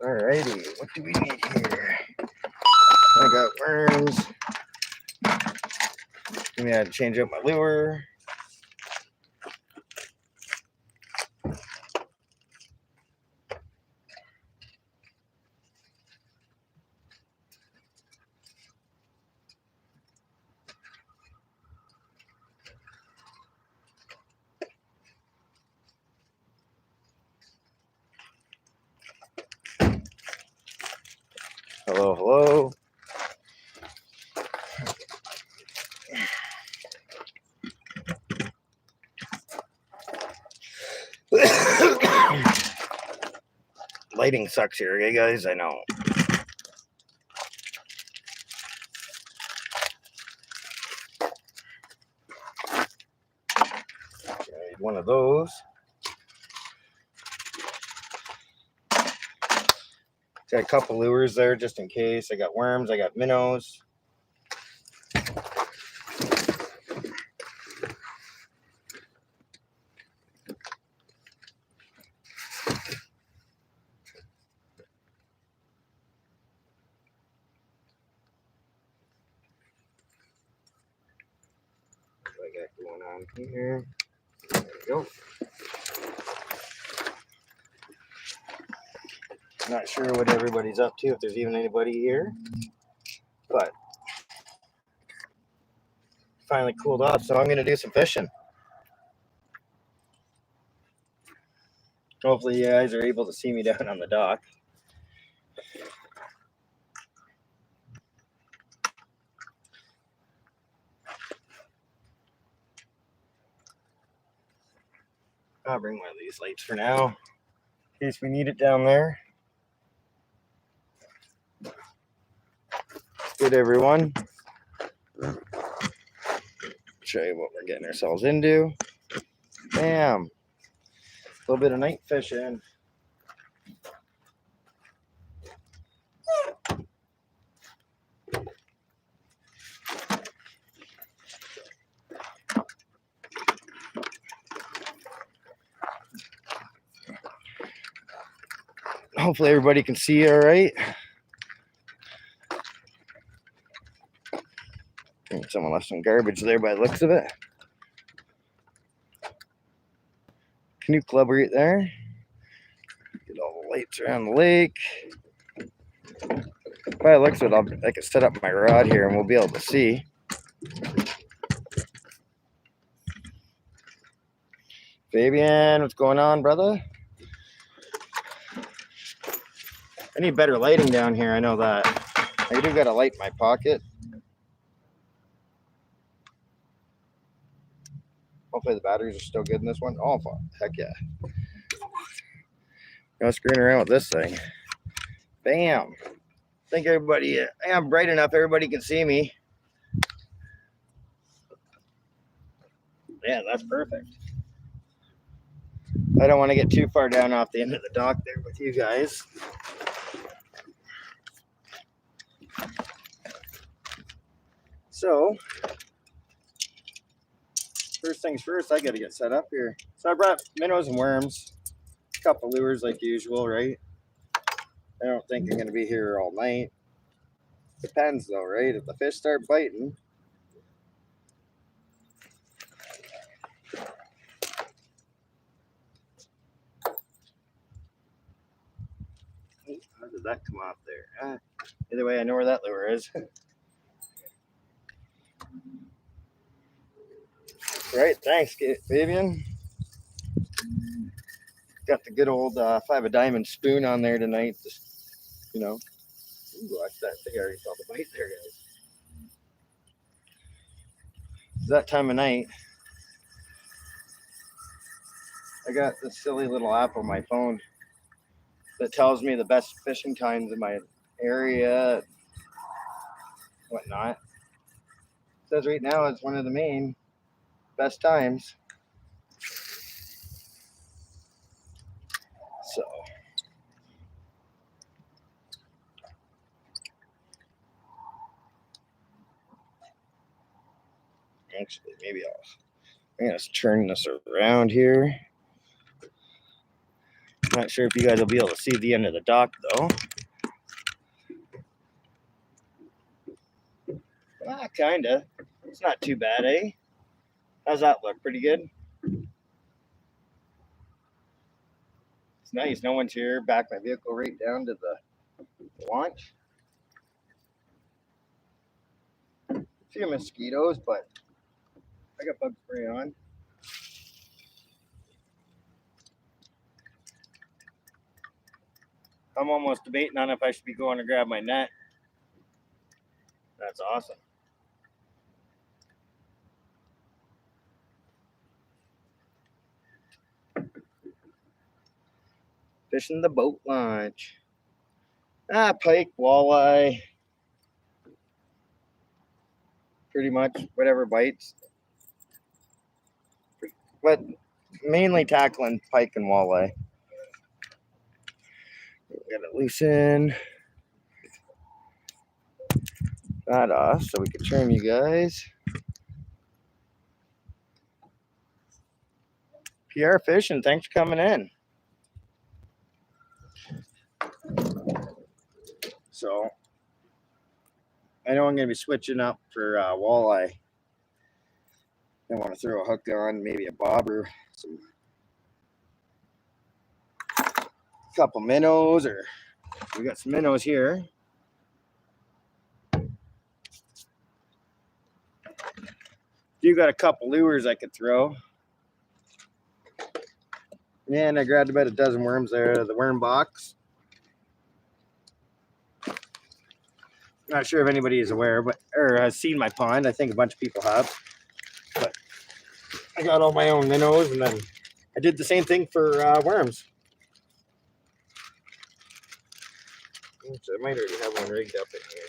Alrighty, what do we need here? I got worms. I'm gonna change up my lure. Hello, hello. Lighting sucks here, okay, guys? I know. I need one of those. Got a couple lures there just in case. I got worms, I got minnows. What I got going on here? There we go. Not sure what everybody's up to, if there's even anybody here, but finally cooled off, so I'm going to do some fishing. Hopefully you guys are able to see me down on the dock. I'll bring one of these lights for now, in case we need it down there. Good, everyone. Show you what we're getting ourselves into. Bam. A little bit of night fishing. Hopefully everybody can see all right. Someone left some garbage there by the looks of it. Canoe club right there. Get all the lights around the lake. By the looks of it, I can set up my rod here and we'll be able to see. Fabian, what's going on, brother? I need better lighting down here, I know that. I do got a light in my pocket. Hopefully the batteries are still good in this one. Oh, heck yeah. No screwing around with this thing. Bam. I think everybody, I'm bright enough everybody can see me. Yeah, that's perfect. I don't want to get too far down off the end of the dock there with you guys. So, first things first, I got to get set up here. So I brought minnows and worms, a couple lures like usual, right? I don't think I'm going to be here all night. Depends though, right? If the fish start biting. How did that come off there? Either way, I know where that lure is. Right, thanks, Fabian. Got the good old 5 of diamond spoon on there tonight. Just, you know, ooh, watch that. I think I already felt the bite there, guys. It's that time of night. I got this silly little app on my phone that tells me the best fishing times in my area, whatnot. It says right now it's one of the main best times. So actually, maybe I'm gonna turn this around here. Not sure if you guys will be able to see the end of the dock though. Ah, kinda. It's not too bad, eh? How's that look? Pretty good? It's nice. No one's here. Back my vehicle right down to the launch. A few mosquitoes, but I got bug spray on. I'm almost debating on if I should be going to grab my net. That's awesome. Fishing the boat launch. Ah, pike, walleye. Pretty much whatever bites. But mainly tackling pike and walleye. Gotta loosen that off so we can trim you guys. PR Fishing, thanks for coming in. So I know I'm gonna be switching up for walleye. I want to throw a hook on, maybe a bobber, some couple minnows, or we got some minnows here. You got a couple lures I could throw. Yeah, and I grabbed about a dozen worms there out of the worm box. Not sure if anybody is aware, but or has seen my pond. I think a bunch of people have. But I got all my own minnows, and then I did the same thing for worms. Oops, I might already have one rigged up in here.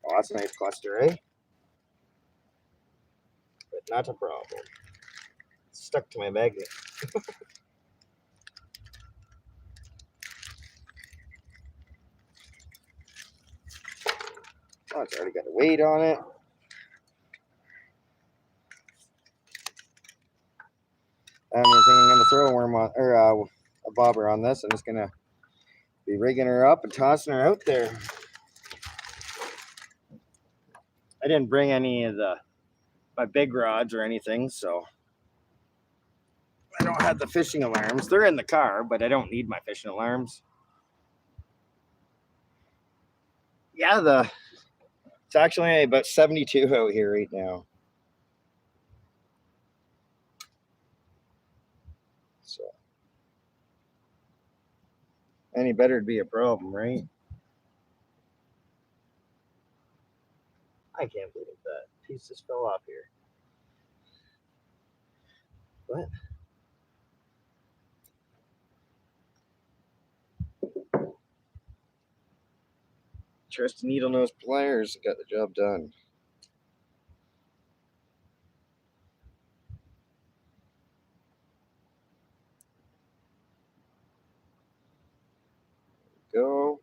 Oh, that's a nice cluster, eh? But not a problem. It's stuck to my magnet. Oh, it's already got a weight on it. I don't even think I'm gonna throw a worm on or a bobber on this. I'm just gonna be rigging her up and tossing her out there. I didn't bring any of my big rods or anything, so I don't have the fishing alarms. They're in the car, but I don't need my fishing alarms. Yeah, it's actually about 72 out here right now. So any better would be a problem, right? I can't believe that piece just fell off here. What? Trusty needle nose pliers got the job done. Go.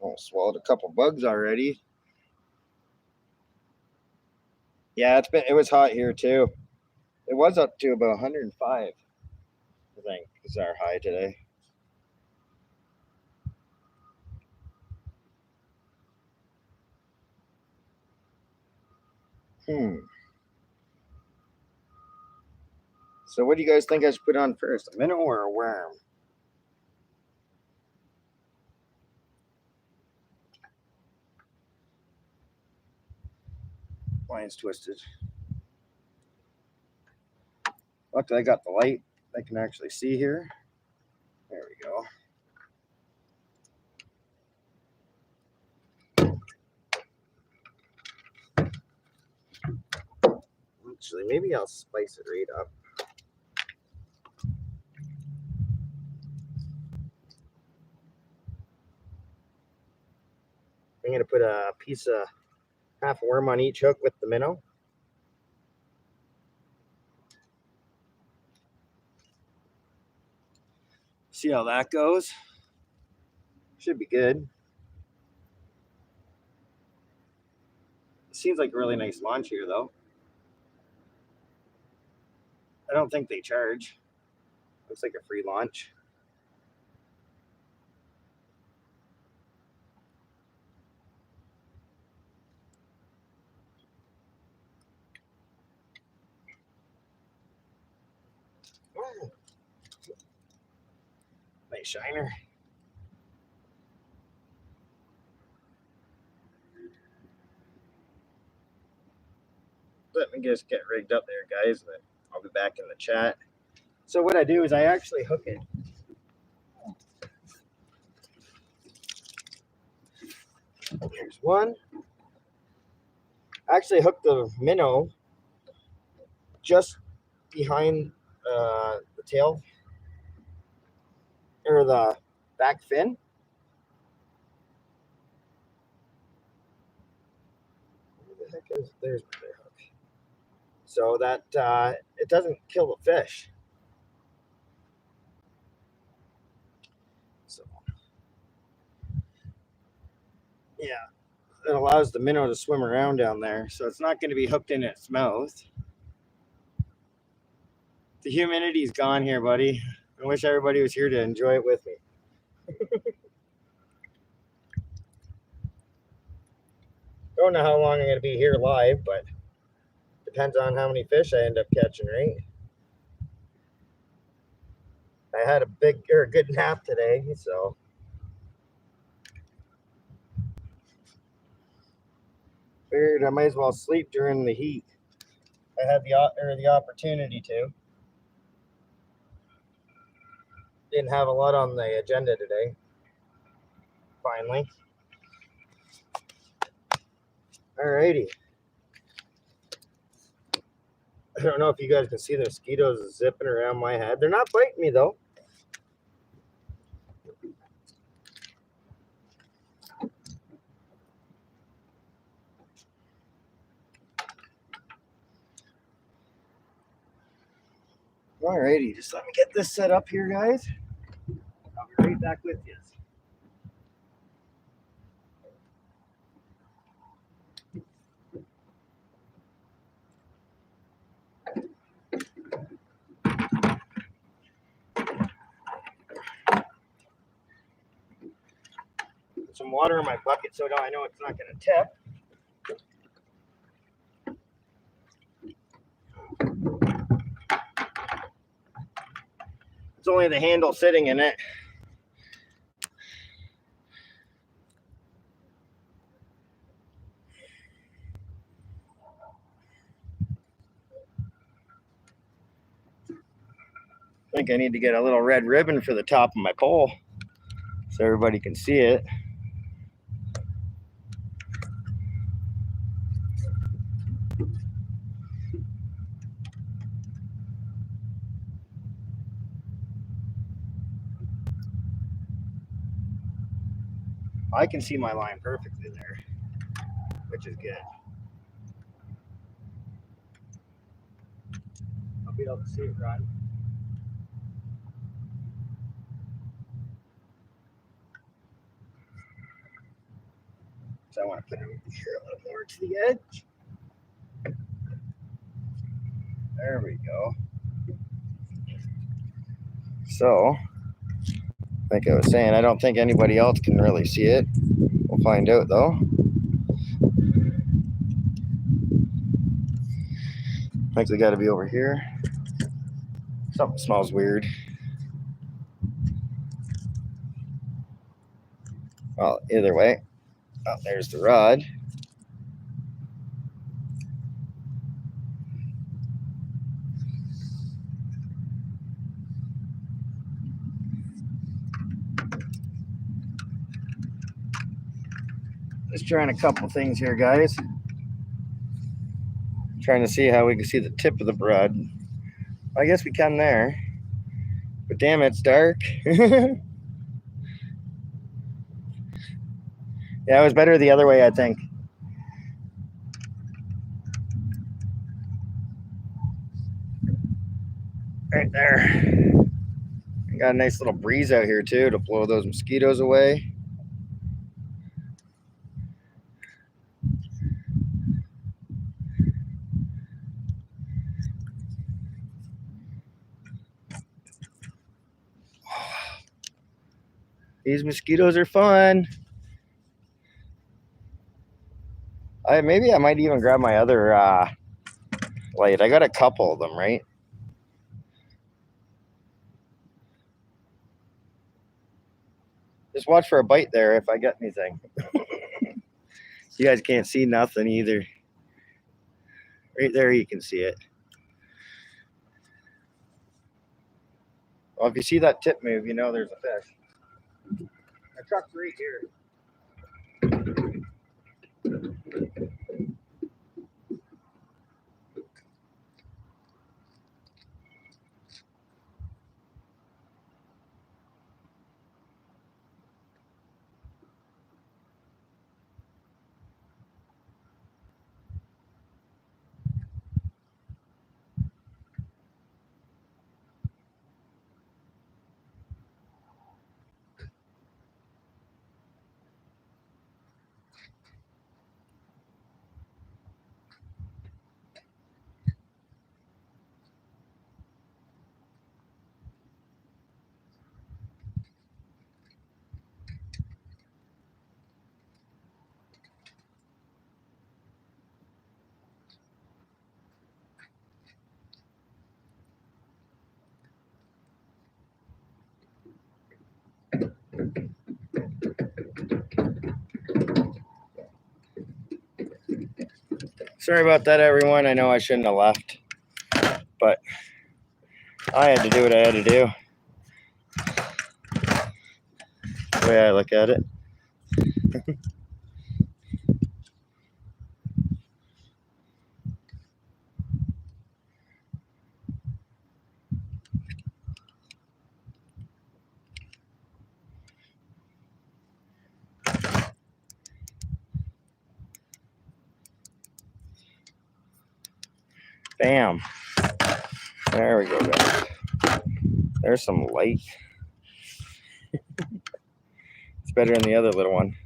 Oh, swallowed a couple bugs already. Yeah, it was hot here too. It was up to about 105, I think, is our high today. So what do you guys think I should put on first? A minnow or a worm? Line's twisted. Luckily I got the light I can actually see here. There we go. Actually, maybe I'll spice it right up. I'm gonna put a piece of half a worm on each hook with the minnow. See how that goes. Should be good. Seems like a really nice launch here, though. I don't think they charge. Looks like a free launch. Nice shiner. Let me just get rigged up there, guys. Then I'll be back in the chat. So what I do is I actually hook it. Here's one. I actually hook the minnow just behind the tail or the back fin. Where the heck is there's my hook? So that it doesn't kill the fish. So yeah, it allows the minnow to swim around down there. So it's not going to be hooked in its mouth. The humidity's gone here, buddy. I wish everybody was here to enjoy it with me. Don't know how long I'm going to be here live, but depends on how many fish I end up catching, right? I had a good nap today, so figured I might as well sleep during the heat. I had the opportunity to. Didn't have a lot on the agenda today. Finally. Alrighty. I don't know if you guys can see the mosquitoes zipping around my head. They're not biting me though. Alrighty, just let me get this set up here, guys. I'll be right back with you. Put some water in my bucket so I know it's not going to tip. It's only the handle sitting in it. I think I need to get a little red ribbon for the top of my pole so everybody can see it. I can see my line perfectly there, which is good. I'll be able to see it run. So I want to put it here a little more to the edge. There we go. So, like I was saying, I don't think anybody else can really see it. We'll find out though. I think they got to be over here. Something smells weird. Well, either way. Oh, there's the rod. Just trying a couple things here, guys. Trying to see how we can see the tip of the rod. I guess we can there. But damn, it's dark. Yeah, it was better the other way, I think. Right there. Got a nice little breeze out here too to blow those mosquitoes away. These mosquitoes are fun. Maybe I might even grab my other light. I got a couple of them, right? Just watch for a bite there if I get anything. You guys can't see nothing either. Right there you can see it. Well, if you see that tip move, you know there's a fish. The truck's right here. Sorry about that, everyone. I know I shouldn't have left, but I had to do what I had to do. The way I look at it. Bam. There we go, guys. There's some light. It's better than the other little one.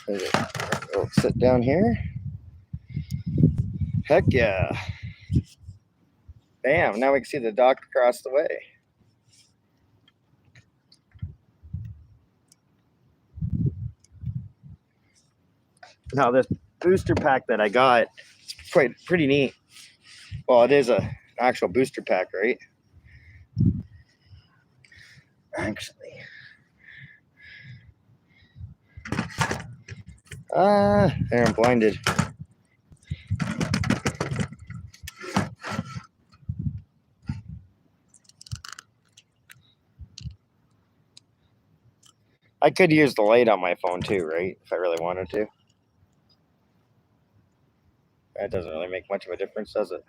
It'll sit down here. Heck yeah. Bam. Now we can see the dock across the way. Now this booster pack that I got, it's pretty neat. Well, it is an actual booster pack, right? Actually. There, I'm blinded. I could use the light on my phone too, right? If I really wanted to. That doesn't really make much of a difference, does it?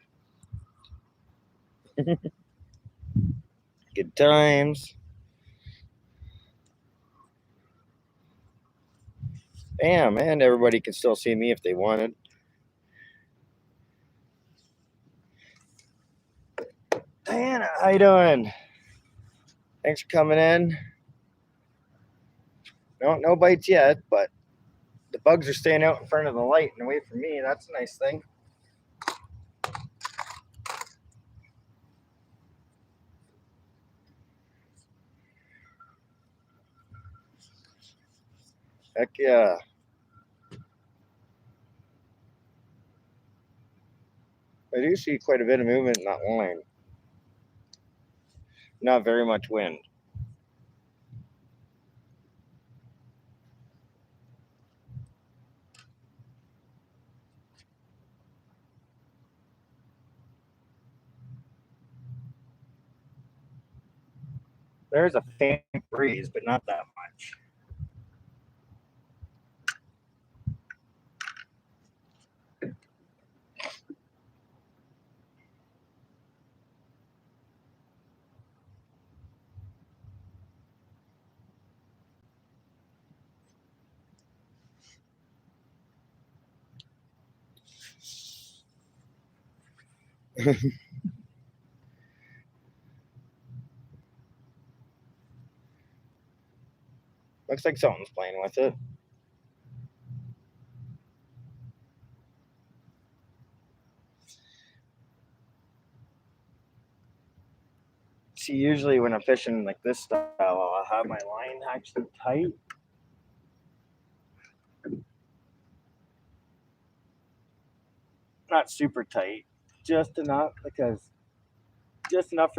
Good times. Bam, and everybody can still see me if they wanted. Diana, how you doing? Thanks for coming in. No bites yet, but the bugs are staying out in front of the light and away from me. That's a nice thing. Heck yeah. I do see quite a bit of movement in that line. Not very much wind. There's a faint breeze, but not that much. Looks like something's playing with it. See, usually when I'm fishing like this style, I'll have my line actually tight. Not super tight, just enough for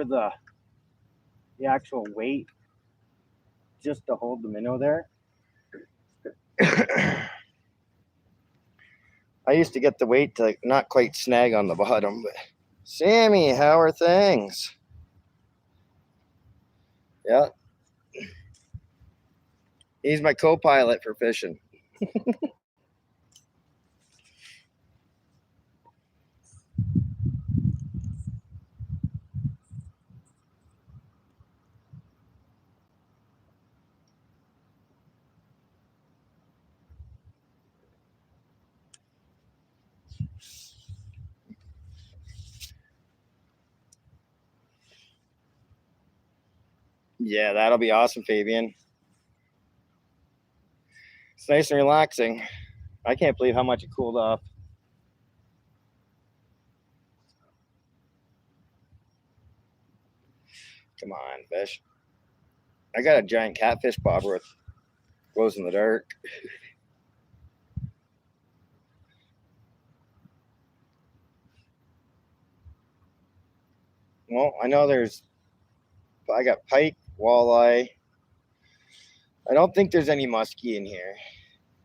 the actual weight, just to hold the minnow there. I used to get the weight to not quite snag on the bottom, but Sammy, how are things? Yeah. He's my co-pilot for fishing. Yeah, that'll be awesome, Fabian. It's nice and relaxing. I can't believe how much it cooled off. Come on, fish. I got a giant catfish bobber with glows in the dark. Well, I know I got pike, walleye. I don't think there's any muskie in here.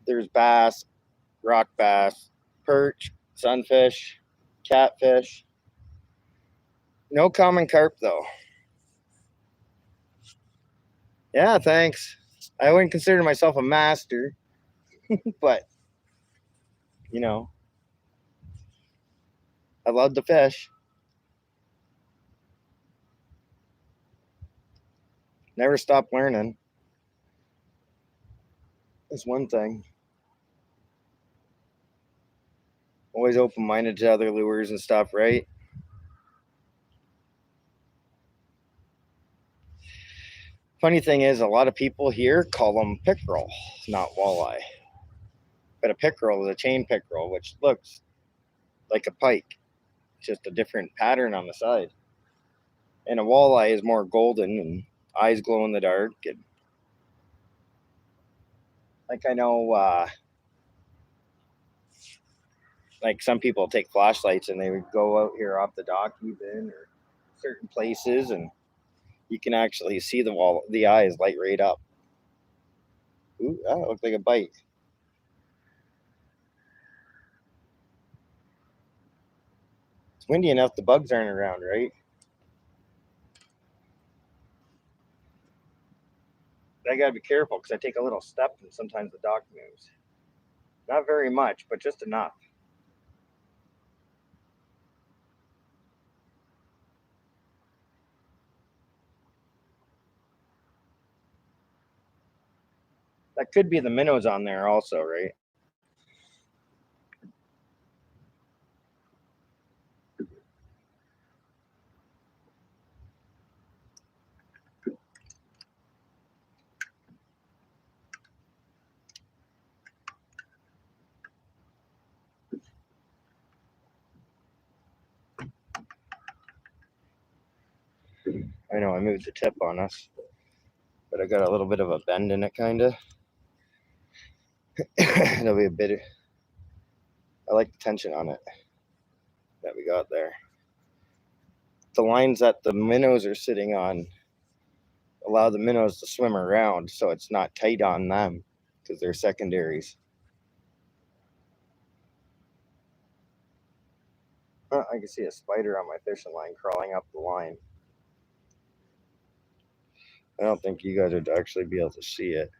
There's bass, rock bass, perch, sunfish, catfish. No common carp, though. Yeah, thanks. I wouldn't consider myself a master, but, you know, I love to fish. Never stop learning. That's one thing. Always open-minded to other lures and stuff, right? Funny thing is, a lot of people here call them pickerel, not walleye. But a pickerel is a chain pickerel, which looks like a pike, just a different pattern on the side. And a walleye is more golden and eyes glow in the dark. And like I know, like some people take flashlights and they would go out here off the dock even or certain places, and you can actually see the eyes light right up. Ooh, that looked like a bite. It's windy enough, the bugs aren't around, right? I gotta be careful because I take a little step and sometimes the dock moves. Not very much, but just enough. That could be the minnows on there also, right? I know I moved the tip on us, but I got a little bit of a bend in it, kind of. It'll be a bit. I like the tension on it that we got there. The lines that the minnows are sitting on allow the minnows to swim around, so it's not tight on them because they're secondaries. I can see a spider on my fishing line crawling up the line. I don't think you guys would actually be able to see it.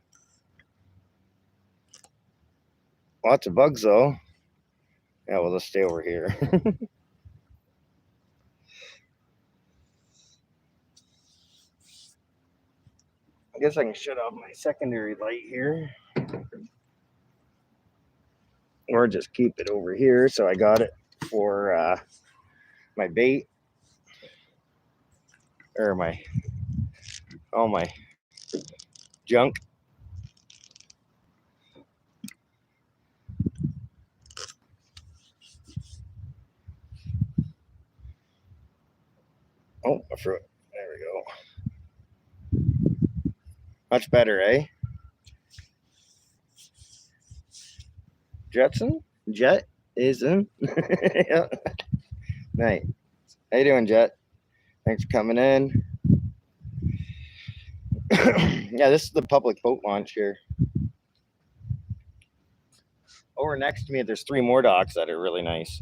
Lots of bugs though. Yeah, we'll just stay over here. I guess I can shut off my secondary light here. Or just keep it over here so I got it for my bait. Or all my junk. Oh, a fruit. There we go. Much better, eh? Jetson? Jet isn't. Yeah. Night. How you doing, Jet? Thanks for coming in. Yeah, this is the public boat launch here. Over next to me, there's 3 more docks that are really nice.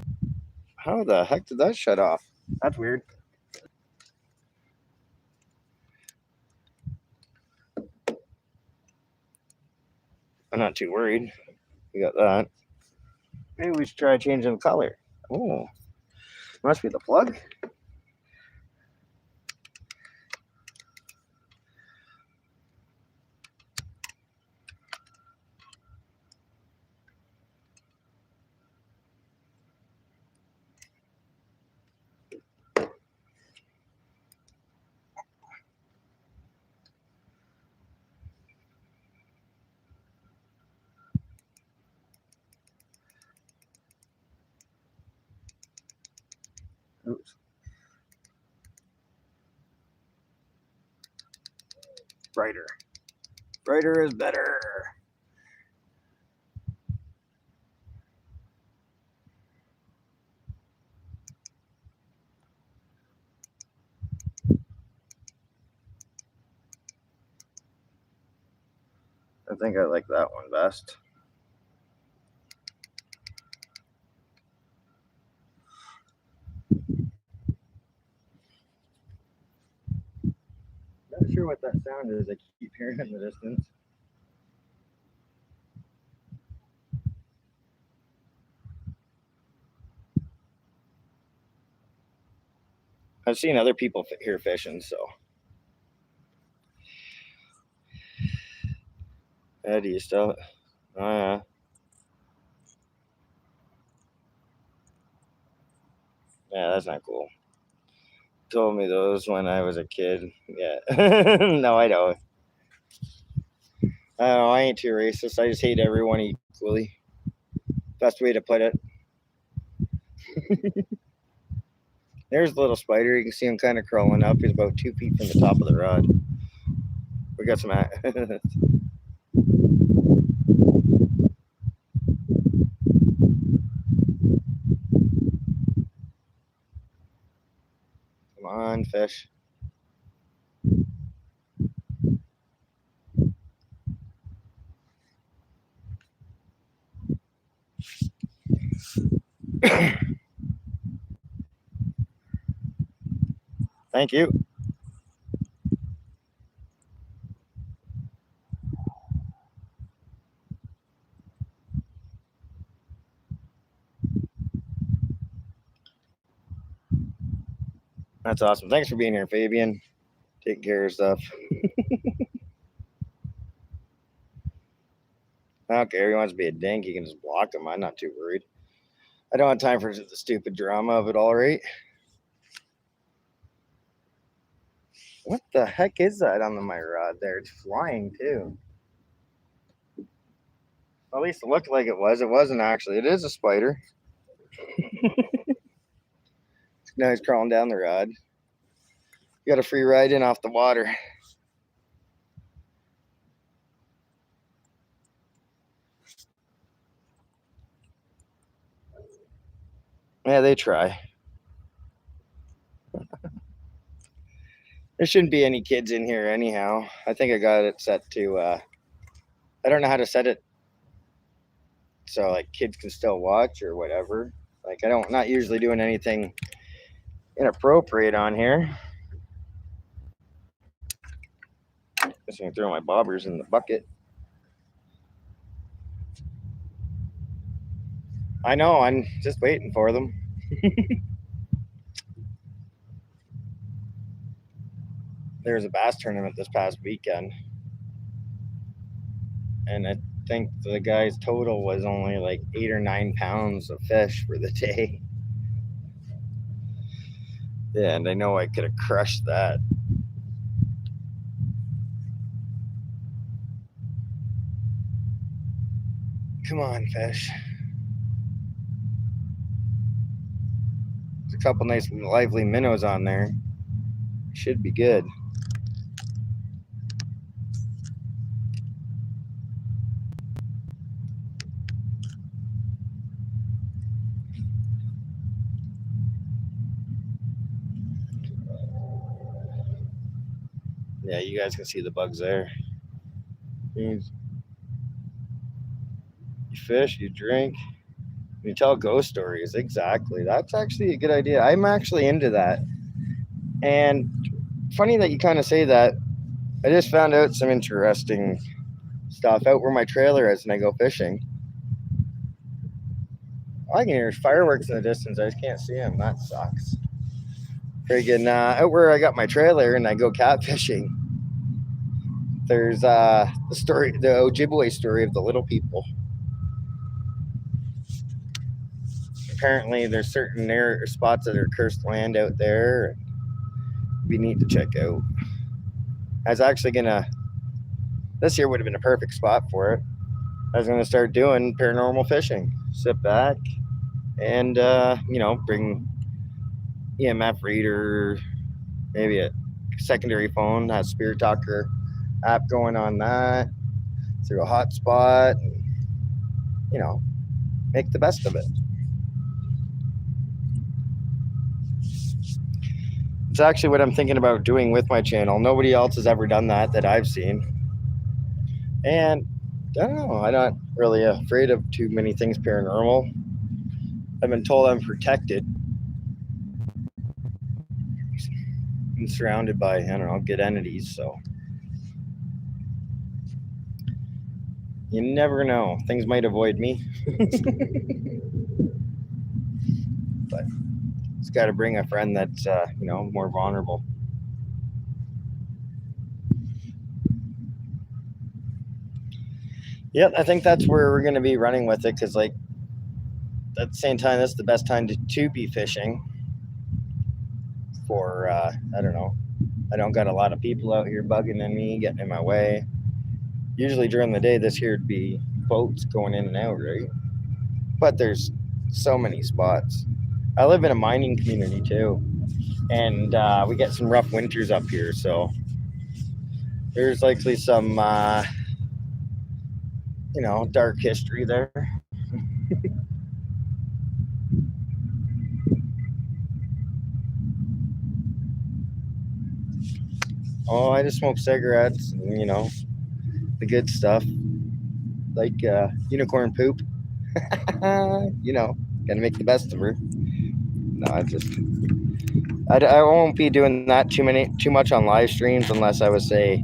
How the heck did that shut off? That's weird. I'm not too worried. We got that. Maybe we should try changing the color. Oh, must be the plug. Oops. Brighter. Brighter is better. I think I like that one best. Not sure what that sound is. I keep hearing it in the distance. I've seen other people here fishing, so. Do you still? Oh, yeah. Yeah, that's not cool. Told me those when I was a kid. Yeah. No, I don't. I don't know. I ain't too racist. I just hate everyone equally. Best way to put it. There's a little spider. You can see him kind of crawling up. He's about 2 feet from the top of the rod. We got some. Come on, fish. Thank you. That's awesome. Thanks for being here, Fabian. Take care of stuff. I don't care. He wants to be a dink. You can just block him. I'm not too worried. I don't have time for the stupid drama of it all, right? What the heck is that on my rod there? It's flying too. At least it looked like it was. It wasn't actually. It is a spider. Now he's crawling down the rod. You got a free ride in off the water. Yeah, they try. There shouldn't be any kids in here anyhow. I think I got it set to, I don't know how to set it so like kids can still watch or whatever. Like not usually doing anything inappropriate on here. Just gonna throw my bobbers in the bucket. I know, I'm just waiting for them. There was a bass tournament this past weekend, and I think the guy's total was only like 8 or 9 pounds of fish for the day. Yeah, and I know I could have crushed that. Come on, fish. There's a couple nice lively minnows on there. Should be good. Yeah, you guys can see the bugs there. You fish, you drink, you tell ghost stories. Exactly. That's actually a good idea. I'm actually into that. And funny that you kind of say that. I just found out some interesting stuff out where my trailer is, and I go fishing. I can hear fireworks in the distance. I just can't see them. That sucks. Friggin' out where I got my trailer and I go catfishing. There's the story, the Ojibwe story of the little people. Apparently, there's certain spots that are cursed land out there. We need to check out. I was actually gonna. This year would have been a perfect spot for it. I was gonna start doing paranormal fishing. Sit back and bring EMF reader, maybe a secondary phone, has Spirit Talker app going on that through a hotspot, and, make the best of it. It's actually what I'm thinking about doing with my channel. Nobody else has ever done that I've seen. And I don't know, I'm not really afraid of too many things paranormal. I've been told I'm protected. I'm surrounded by, good entities, so you never know. Things might avoid me. But it's got to bring a friend that's, more vulnerable. Yep, I think that's where we're going to be running with it, because, at the same time, that's the best time to be fishing for, I don't know. I don't got a lot of people out here bugging on me, getting in my way. Usually during the day, this here would be boats going in and out, right? But there's so many spots. I live in a mining community too, and we get some rough winters up here, so there's likely some, dark history there. Oh, I just smoke cigarettes, and, the good stuff, like unicorn poop. Gotta make the best of her. No, I won't be doing that too much on live streams unless I was, say,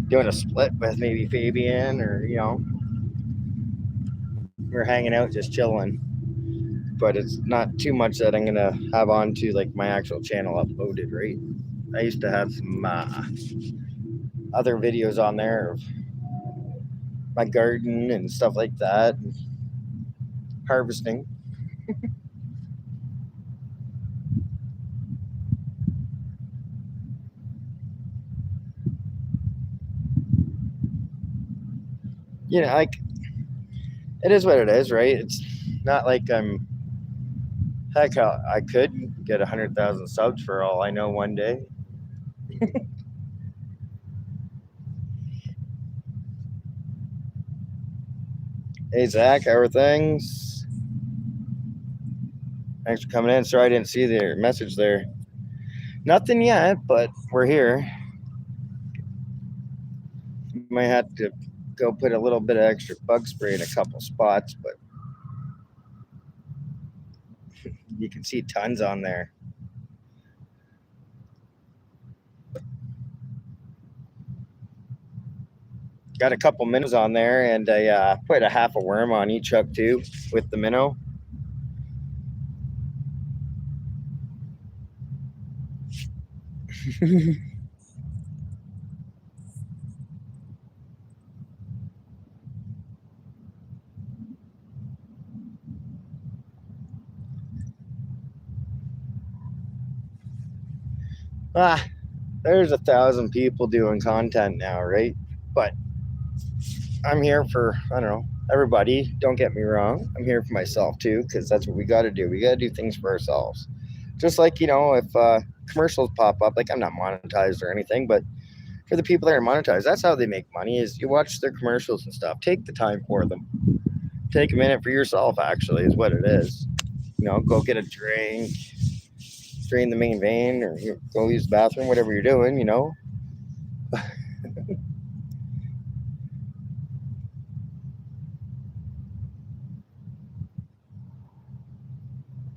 doing a split with maybe Fabian, or we're hanging out just chilling. But it's not too much that I'm gonna have onto my actual channel uploaded, right? I used to have some other videos on there of my garden and stuff like that, and harvesting. It is what it is, right? It's not like heck, I could get 100,000 subs for all I know one day. Hey Zach, how are things? Thanks for coming in. Sorry I didn't see the message there. Nothing yet, but we're here. You might have to go put a little bit of extra bug spray in a couple spots, but you can see tons on there. Got a couple minnows on there, and I put a half a worm on each hook too with the minnow. There's 1,000 people doing content now, right? But I'm here for, I don't know, everybody. Don't get me wrong. I'm here for myself too, because that's what we got to do. We got to do things for ourselves. Just like, if commercials pop up. Like, I'm not monetized or anything, but for the people that are monetized, that's how they make money. Is you watch their commercials and stuff. Take the time for them. Take a minute for yourself. Actually, is what it is. Go get a drink, drain the main vein, or go use the bathroom. Whatever you're doing.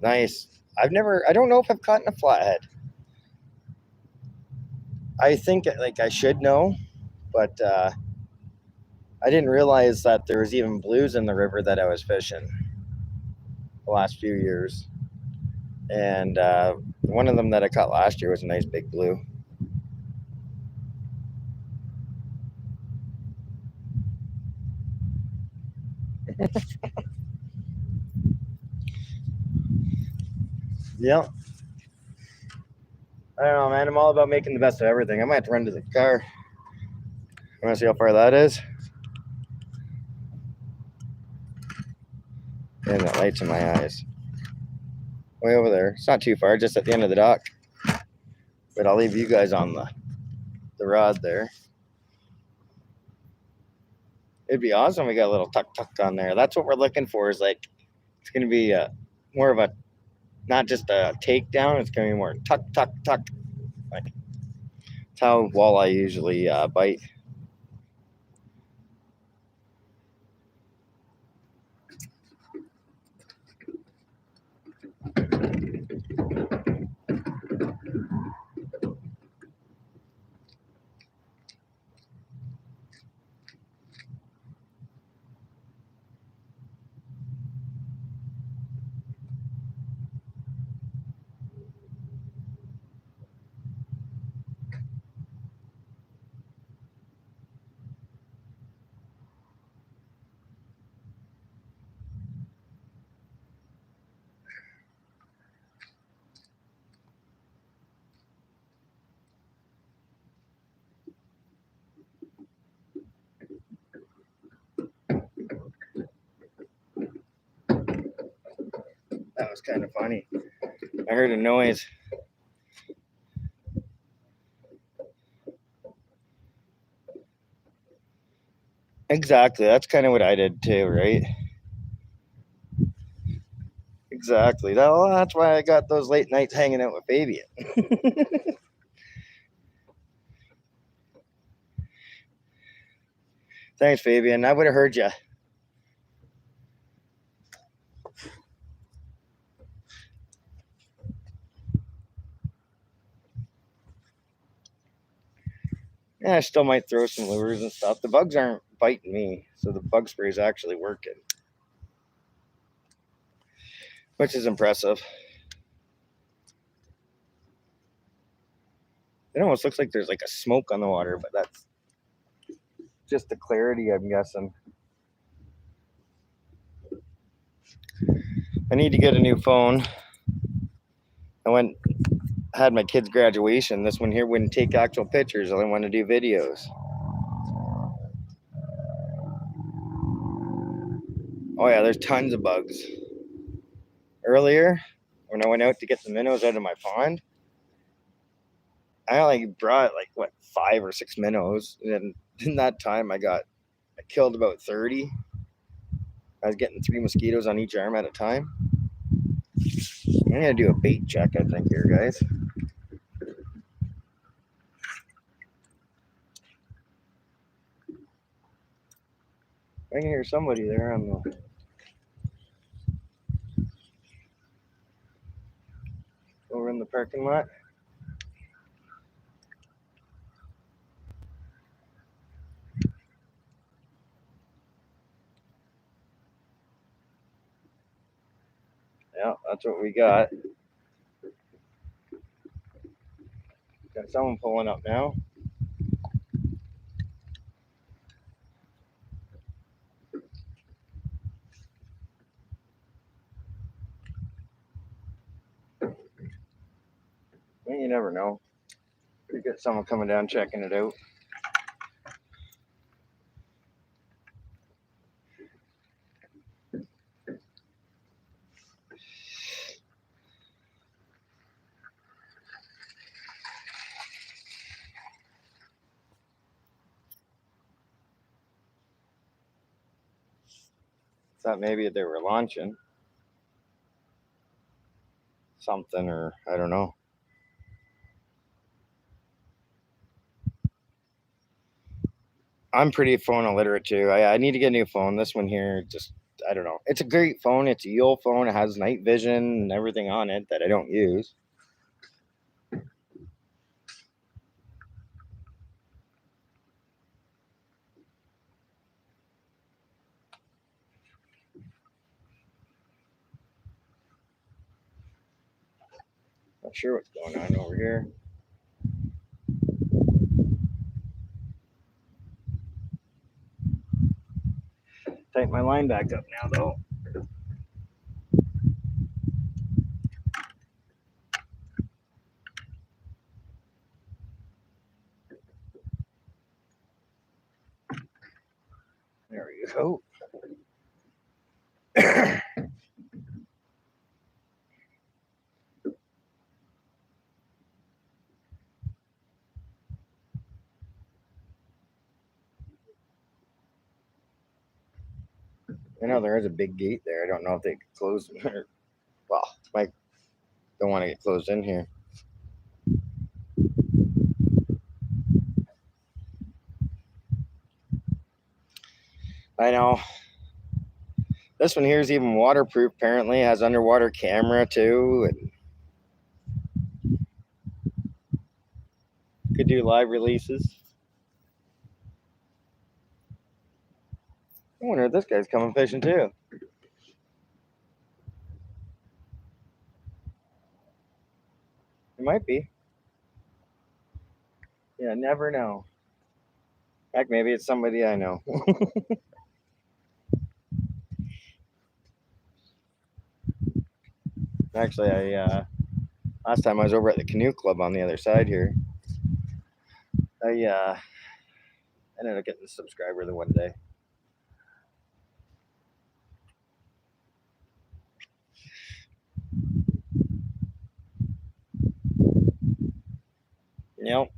Nice. I don't know if I've caught in a flathead. I think like I should know, but I didn't realize that there was even blues in the river that I was fishing the last few years. And one of them that I caught last year was a nice big blue. Yeah. I don't know, man. I'm all about making the best of everything. I might have to run to the car. You want to see how far that is? And that light's in my eyes. Way over there. It's not too far, just at the end of the dock. But I'll leave you guys on the rod there. It'd be awesome. We got a little tuck on there. That's what we're looking for. Is like it's going to be more of a not just a takedown. It's going to be more tuck. Like it's how walleye usually bite. That was kind of funny. I heard a noise. Exactly. That's kind of what I did too, right? Exactly. That's why I got those late nights hanging out with Fabian. Thanks, Fabian. I would have heard you. Yeah, I still might throw some lures and stuff. The bugs aren't biting me, so the bug spray is actually working, which is impressive. It almost looks like there's like a smoke on the water, but that's just the clarity, I'm guessing. I need to get a new phone. Had my kid's graduation. This one here wouldn't take actual pictures. I only want to do videos. Oh yeah, there's tons of bugs. Earlier, when I went out to get the minnows out of my pond, I only brought like 5 or 6 minnows, and in that time I killed about 30. I was getting 3 mosquitoes on each arm at a time. I'm gonna do a bait check, I think, here, guys. I can hear somebody there on the over in the parking lot. Yeah, that's what we got. Got someone pulling up now. Well, you never know. We get someone coming down checking it out. Thought maybe they were launching something, or I don't know. I'm pretty phone illiterate too. I need to get a new phone. This one here, just I don't know. It's a great phone. It's a Yule phone. It has night vision and everything on it that I don't use. Not sure what's going on over here. Tighten my line back up now, though. There we go. I know there is a big gate there. I don't know if they could close. Well, I don't want to get closed in here. I know. This one here is even waterproof. Apparently, it has underwater camera too, and could do live releases. I wonder if this guy's coming fishing too. It might be. Yeah, never know. Heck, maybe it's somebody I know. Actually, I last time I was over at the canoe club on the other side here. I ended up getting a subscriber the one day. Yep.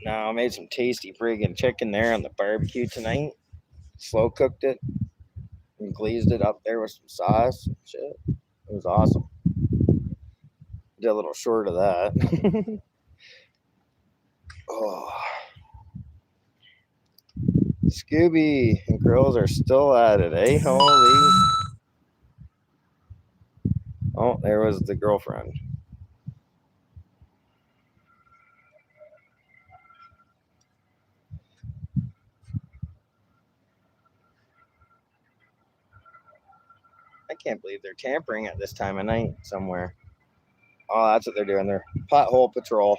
Now I made some tasty friggin' chicken there on the barbecue tonight. Slow cooked it and glazed it up there with some sauce and shit. It was awesome. Did a little short of that. Oh. Scooby and girls are still at it, eh? Holy. Oh, there was the girlfriend. I can't believe they're tampering at this time of night somewhere. Oh, that's what they're doing. They're pothole patrol.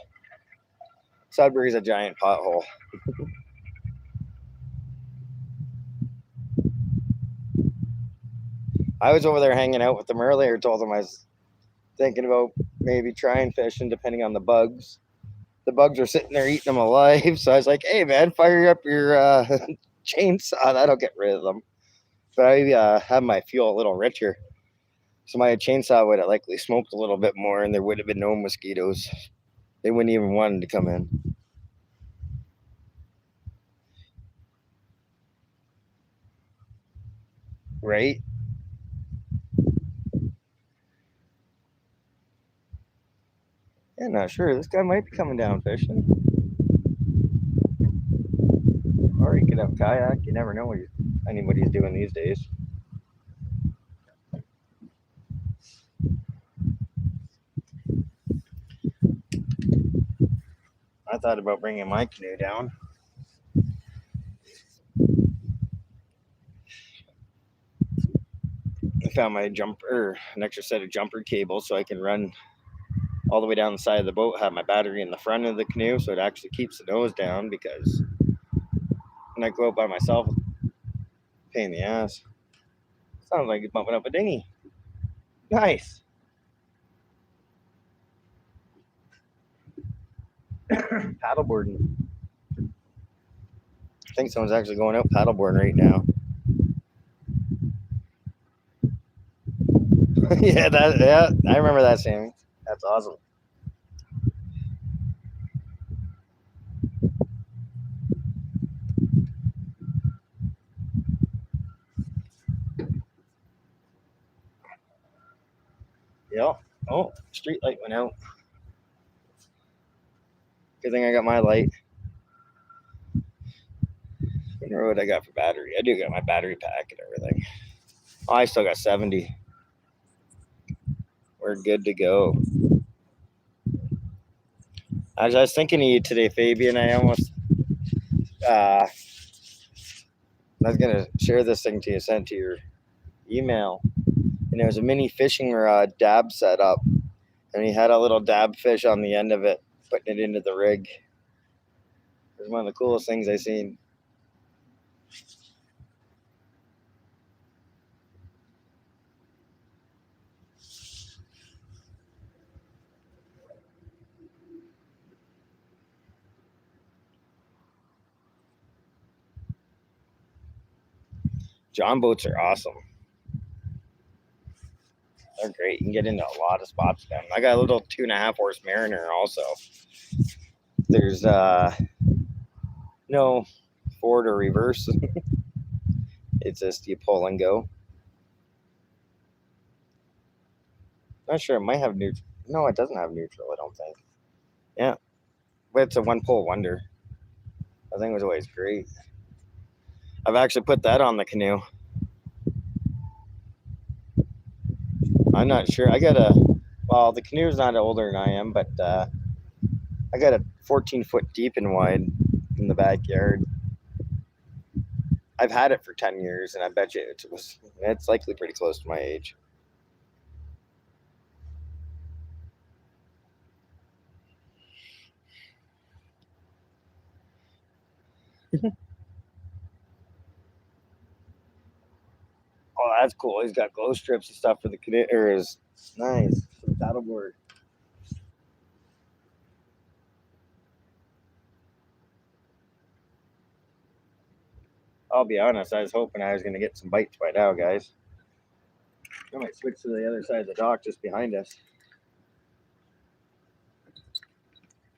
Sudbury's a giant pothole. I was over there hanging out with them earlier. Told them I was thinking about maybe trying fishing, depending on the bugs. The bugs are sitting there eating them alive. So I was like, "Hey, man, fire up your chainsaw. That'll get rid of them." But I have my fuel a little richer, so my chainsaw would have likely smoked a little bit more, and there would have been no mosquitoes. They wouldn't even want to come in. Right? Yeah, not sure. This guy might be coming down fishing. Or he could have a kayak. You never know what anybody's doing these days. I thought about bringing my canoe down. I found my an extra set of jumper cables so I can run all the way down the side of the boat, have my battery in the front of the canoe so it actually keeps the nose down, because when I go out by myself, pain in the ass. Sounds like you're bumping up a dinghy. Nice. Paddleboarding. I think someone's actually going out paddleboarding right now. Yeah, I remember that, Sammy. That's awesome. Yeah. Oh, street light went out. Good thing I got my light. I wonder what I got for battery. I do got my battery pack and everything. Oh, I still got 70. We're good to go. I was thinking of you today, Fabian. I was gonna share this thing to you, sent to your email, and it was a mini fishing rod dab set up, and he had a little dab fish on the end of it, putting it into the rig. It was one of the coolest things I seen. John boats are awesome. They're great. You can get into a lot of spots with them. I got a little 2.5 horse Mariner also. There's no forward or reverse. It's just you pull and go. Not sure. It might have neutral. No, it doesn't have neutral, I don't think. Yeah. But it's a one pull wonder. I think it was always great. I've actually put that on the canoe. I'm not sure. Well, the canoe's not older than I am, but I got a 14-foot deep and wide in the backyard. I've had it for 10 years, and I bet you it's likely pretty close to my age. Oh, that's cool. He's got glow strips and stuff for the canoe. Nice. For the paddleboard. I'll be honest, I was hoping I was going to get some bites by now, guys. I might switch to the other side of the dock just behind us.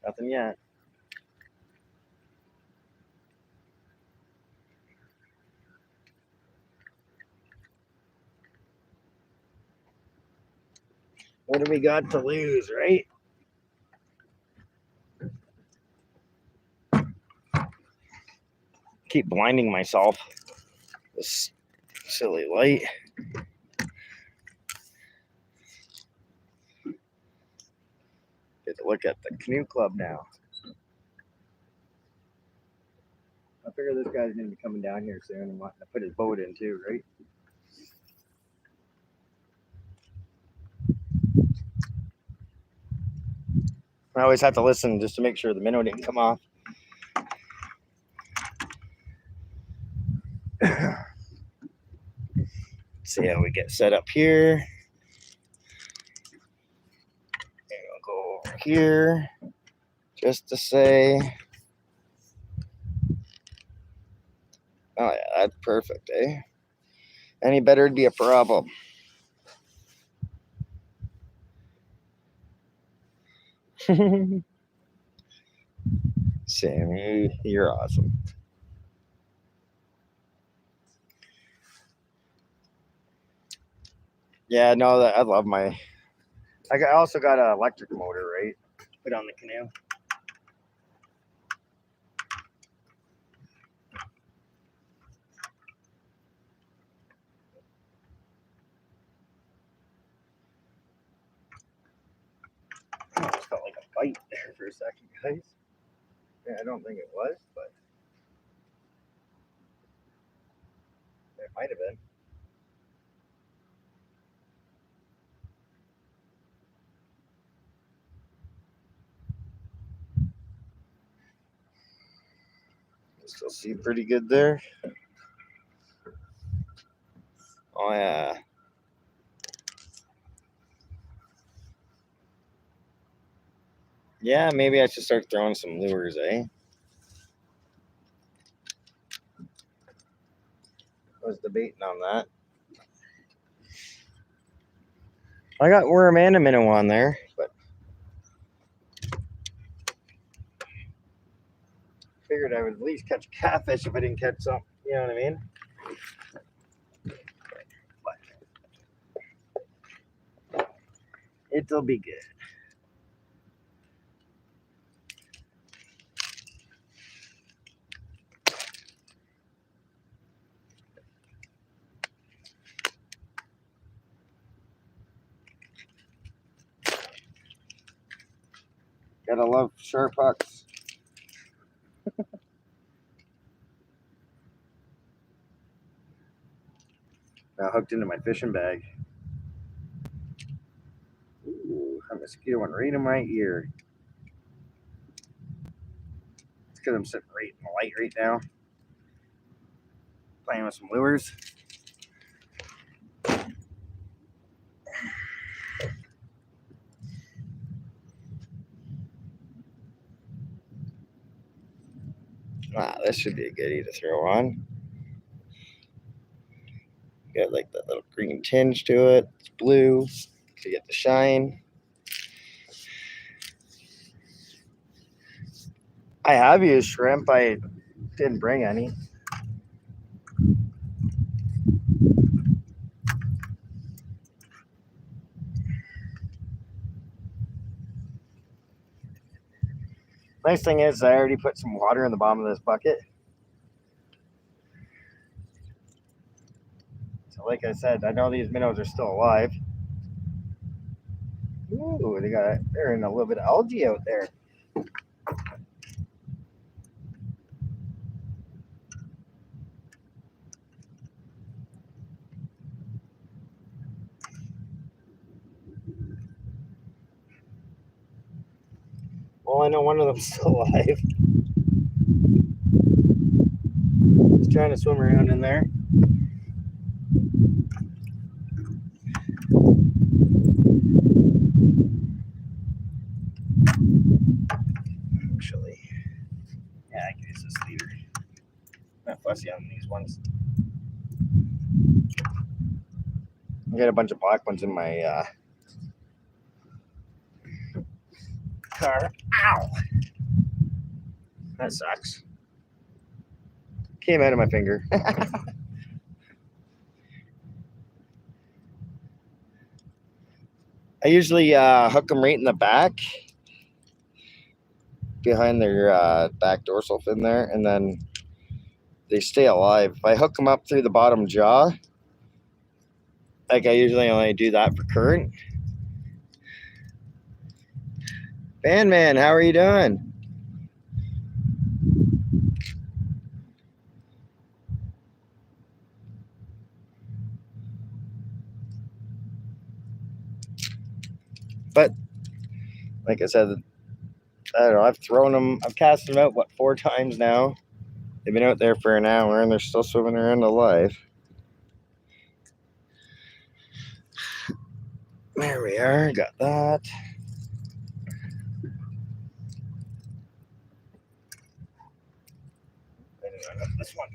Nothing yet. What do we got to lose, right? Keep blinding myself. This silly light. Get to look at the canoe club now. I figure this guy's going to be coming down here soon and wanting to put his boat in too, right? I always have to listen just to make sure the minnow didn't come off. Let's see how we get set up here. And we'll go over here just to say. Oh yeah, that's perfect, eh? Any better would be a problem. Sammy, you're awesome. Yeah, no, I love my. I also got an electric motor, right? Put on the canoe. I just felt like a bite there for a second, guys. Yeah, I don't think it was, but it might have been. Still see pretty good there. Oh yeah. Yeah, maybe I should start throwing some lures, eh? I was debating on that. I got worm and a minnow on there, but figured I would at least catch a catfish if I didn't catch something. You know what I mean? It'll be good. Gotta love sharp hooks. Now hooked into my fishing bag. Ooh, a mosquito went right in my ear. It's because I'm sitting right in the light right now. Playing with some lures. Ah, this should be a goodie to throw on. Got like that little green tinge to it. It's blue to get the shine. I have used shrimp. I didn't bring any. Nice thing is I already put some water in the bottom of this bucket. So like I said, I know these minnows are still alive. Ooh, they're in a little bit of algae out there. Well, I know one of them's still alive. He's trying to swim around in there. Actually, yeah, I can use this leader. I'm not fussy on these ones. I got a bunch of black ones in my car. Ow! That sucks. Came out of my finger. I usually hook them right in the back, behind their back dorsal fin there, and then they stay alive. If I hook them up through the bottom jaw, like I usually only do that for current. Man, how are you doing? But like I said, I don't know. I've thrown them. I've cast them out 4 times now. They've been out there for an hour and they're still swimming around alive. There we are. Got that. I got this one.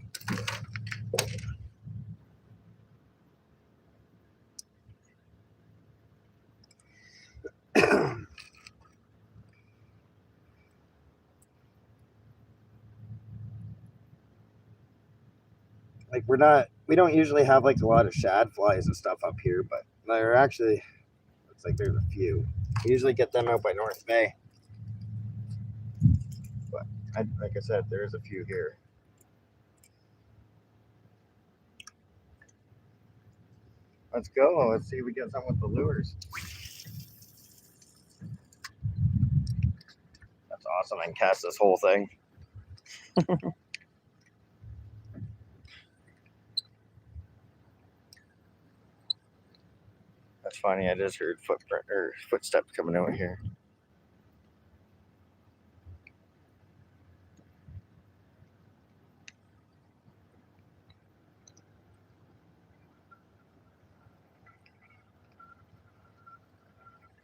Like we don't usually have like a lot of shad flies and stuff up here, but there actually looks like there's a few. We usually get them out by North Bay, but like I said, there's a few here. Let's go. Let's see if we get something with the lures. That's awesome. I can cast this whole thing. That's funny. I just heard footsteps coming out here.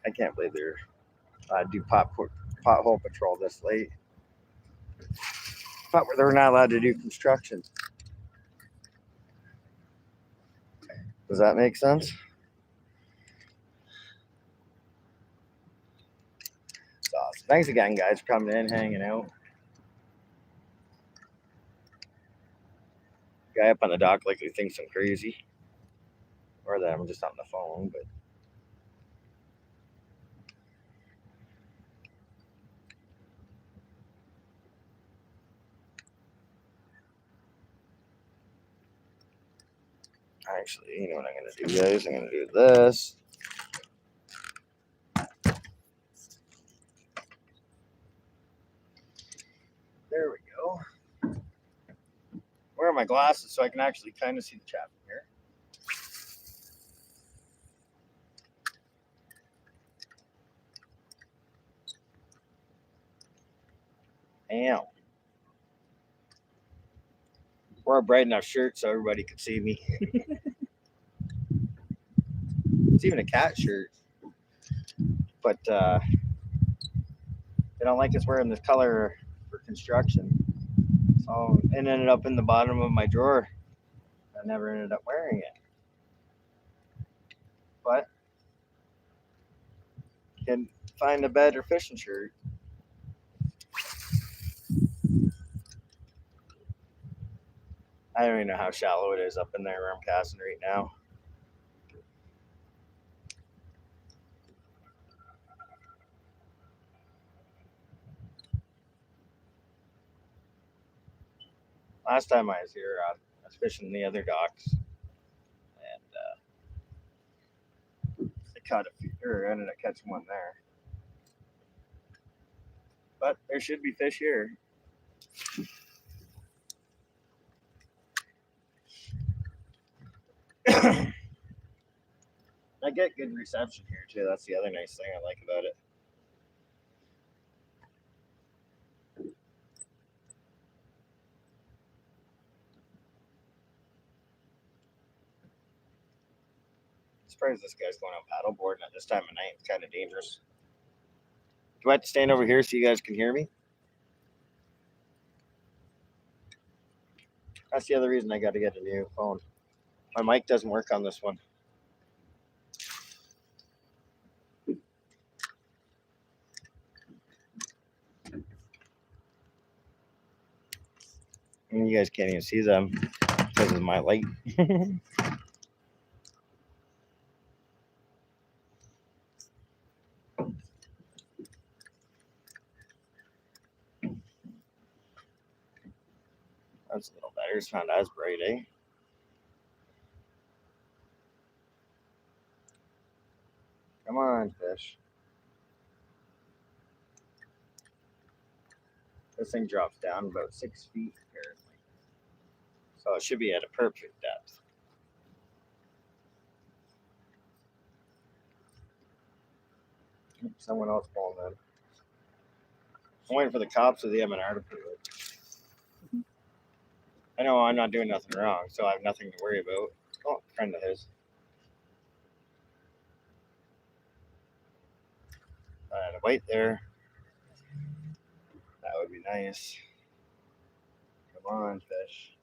I can't believe they're do pothole patrol this late. But they're not allowed to do construction. Does that make sense? It's awesome. Thanks again, guys, for coming in, hanging out. Guy up on the dock likely thinks I'm crazy, or that I'm just on the phone. But Actually, you know what I'm going to do, guys? I'm going to do this. There we go. Wear my glasses so I can actually kind of see the traffic here. Damn. Wear a bright enough shirt so everybody can see me. It's even a cat shirt. But they don't like us wearing this color for construction. So it ended up in the bottom of my drawer. I never ended up wearing it. But can find a better fishing shirt. I don't even know how shallow it is up in there where I'm casting right now. Last time I was here, I was fishing the other docks, and I caught a few, or ended up catching one there. But there should be fish here. I get good reception here too. That's the other nice thing I like about it. I'm surprised this guy's going on paddleboarding at this time of night. It's kind of dangerous. Do I have to stand over here so you guys can hear me? That's the other reason I got to get a new phone. My mic doesn't work on this one. And you guys can't even see them because of my light. That's a little better. It's not as bright, eh? Come on, fish. This thing drops down about 6 feet, apparently. So it should be at a perfect depth. Someone else pulling in. I'm waiting for the cops or the M&R to pull it. I know I'm not doing nothing wrong, so I have nothing to worry about. Oh, friend of his. I had to wait there. That would be nice. Come on, fish.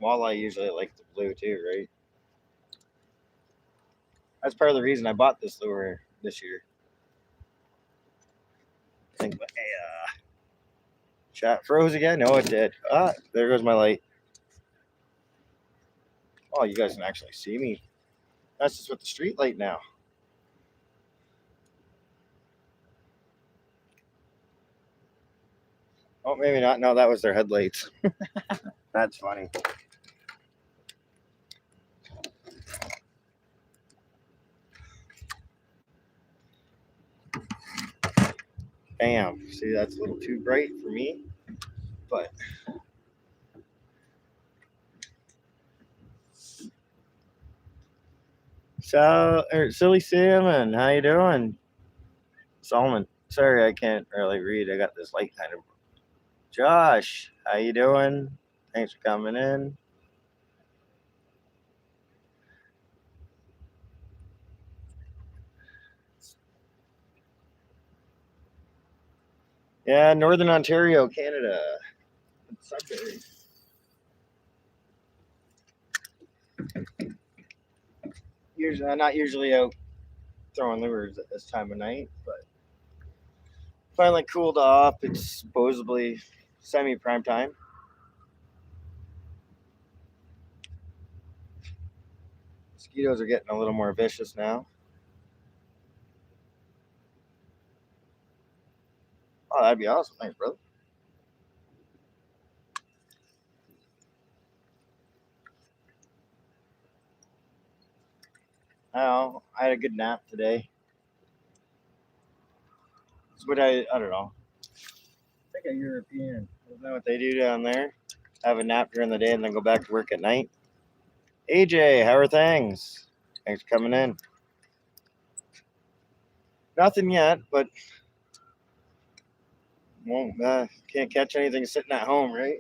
Walleye usually like the blue too, right? That's part of the reason I bought this lure this year. I think, hey, chat froze again? No, it did. Ah, there goes my light. Oh, you guys can actually see me. That's just with the street light now. Oh, maybe not. No, that was their headlights. That's funny. Damn. See, that's a little too bright for me. But so, Silly Salmon, how you doing? Solomon. Sorry, I can't really read. I got this light kind of. Josh, how you doing? Thanks for coming in. Yeah, Northern Ontario, Canada. Sudbury. Usually, not usually out throwing lures at this time of night, but finally cooled off. It's supposedly semi-prime time. Mosquitoes are getting a little more vicious now. Oh, that'd be awesome. Thanks, brother. know. I had a good nap today. It's what I don't know. It's like a European. Isn't that what they do down there? Have a nap during the day and then go back to work at night. AJ, how are things? Thanks for coming in. Nothing yet, but can't catch anything sitting at home, right?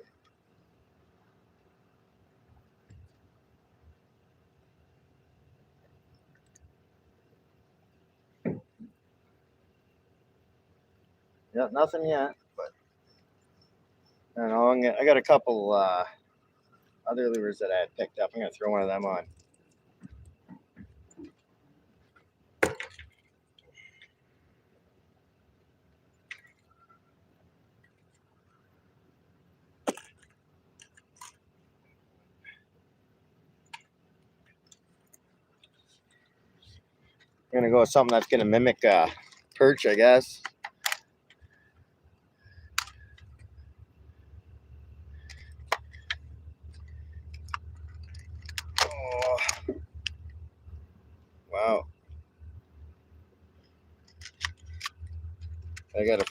Yep, nothing yet. But I don't know. I got a couple other lures that I had picked up. I'm gonna throw one of them on. I'm gonna go with something that's gonna mimic perch, I guess. Oh, wow. I got a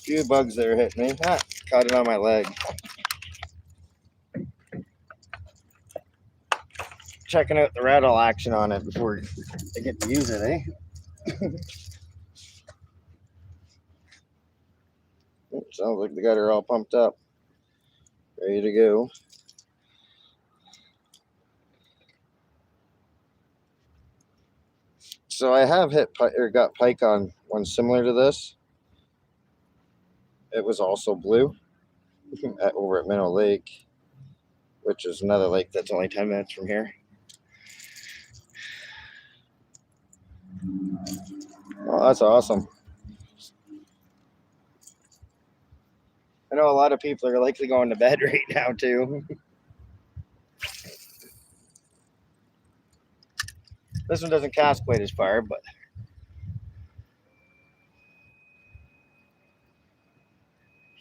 few bugs that are hitting me. Caught it on my leg. Checking out the rattle action on it before I get to use it, eh? Sounds like they got her all pumped up, ready to go. So I have got pike on one similar to this. It was also blue over at Minnow Lake, which is another lake that's only 10 minutes from here. Oh, that's awesome. I know a lot of people are likely going to bed right now too. This one doesn't cast quite as far, but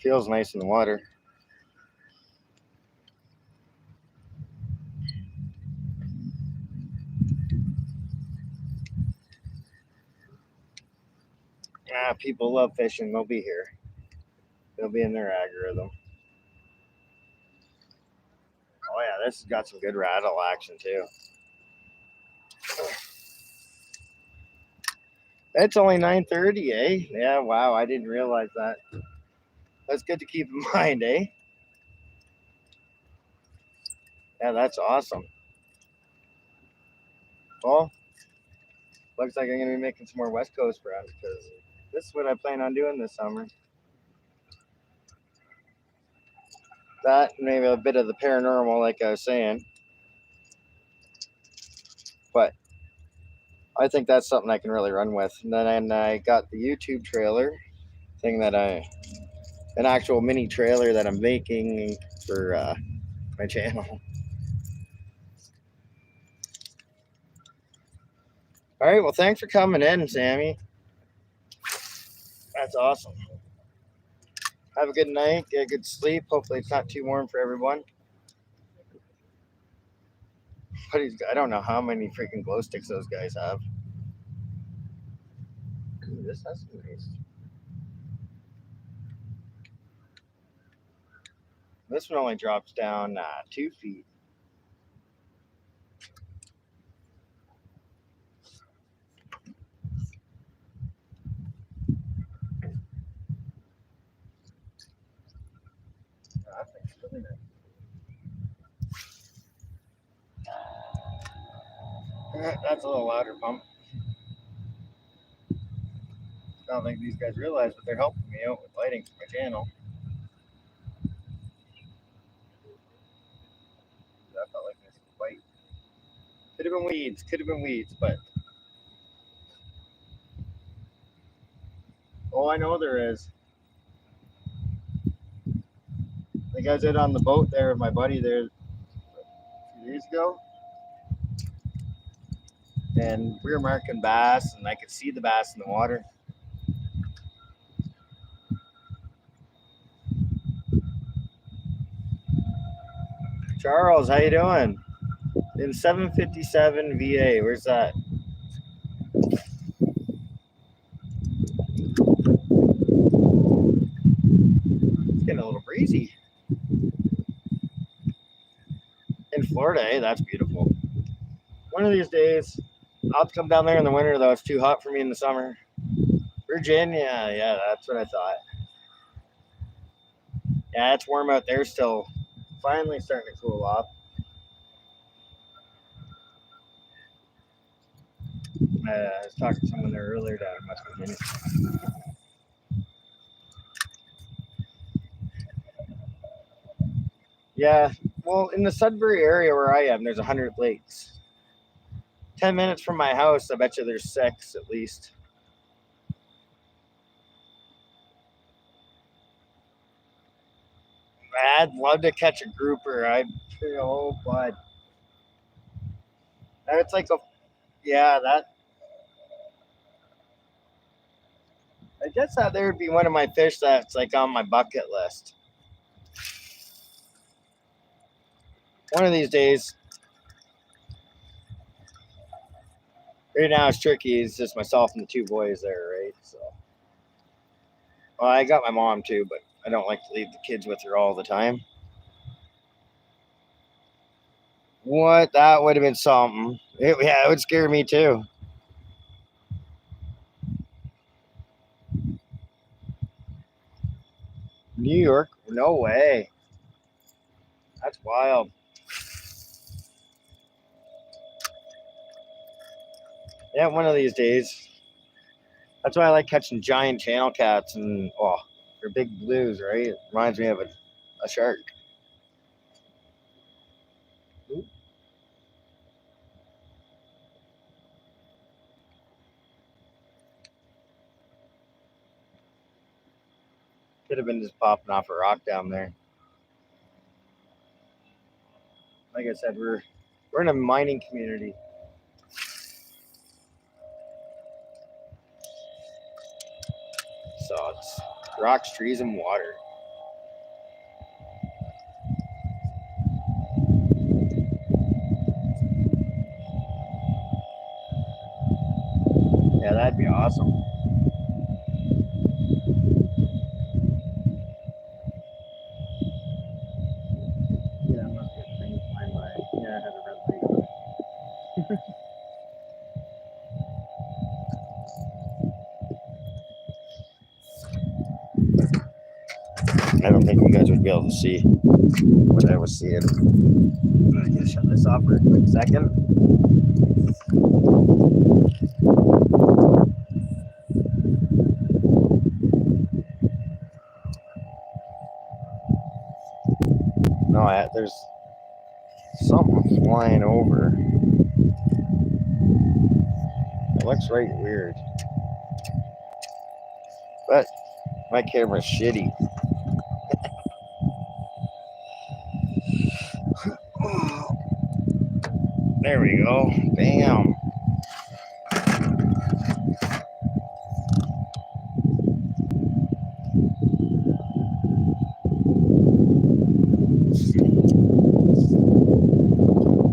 feels nice in the water. People love fishing. They'll be here. They'll be in their algorithm. Oh yeah, this has got some good rattle action too. It's only 9:30, eh? Yeah, wow, I didn't realize that. That's good to keep in mind, eh? Yeah, that's awesome. Well, looks like I'm gonna be making some more West Coast runs because this is what I plan on doing this summer. That and maybe a bit of the paranormal, like I was saying. But I think that's something I can really run with. And then I got the YouTube trailer thing an actual mini trailer that I'm making for my channel. All right, well, thanks for coming in, Sammy. That's awesome. Have a good night. Get a good sleep. Hopefully, it's not too warm for everyone. But I don't know how many freaking glow sticks those guys have. Ooh, this has some nice. This one only drops down 2 feet. Really nice. That's a little louder pump. I don't think these guys realize, but they're helping me out with lighting for my channel. That felt like this fight. Could have been weeds, but oh, I know there is. The guys out on the boat there with my buddy there a few days ago, and we were marking bass, and I could see the bass in the water. Charles, how you doing? In 757 VA. Where's that? It's getting a little breezy. In Florida, hey, that's beautiful. One of these days, I'll come down there in the winter, though. It's too hot for me in the summer. Virginia, yeah, that's what I thought. Yeah, it's warm out there still. Finally starting to cool off. I was talking to someone there earlier down in West Virginia. Yeah, well, in the Sudbury area where I am, there's 100 lakes. 10 minutes from my house, I bet you there's 6 at least. I'd love to catch a grouper. Oh, bud. It's like a, yeah, that, I guess that there would be one of my fish that's like on my bucket list. One of these days. Right now it's tricky. It's just myself and the 2 boys there, right? So, well, I got my mom too, but I don't like to leave the kids with her all the time. What? That would have been something. Yeah, it would scare me too. New York? No way. That's wild. Yeah, one of these days. That's why I like catching giant channel cats and they're big blues, right? It reminds me of a shark. Could have been just popping off a rock down there. Like I said, we're in a mining community. So it's rocks, trees, and water. Yeah, that'd be awesome. Yeah, that must be a train flying by. Yeah, I had a red light on. I don't think you guys would be able to see what I was seeing. I gotta shut this off for a quick second. No, there's something flying over. It looks right weird. But my camera's shitty. There we go. Bam.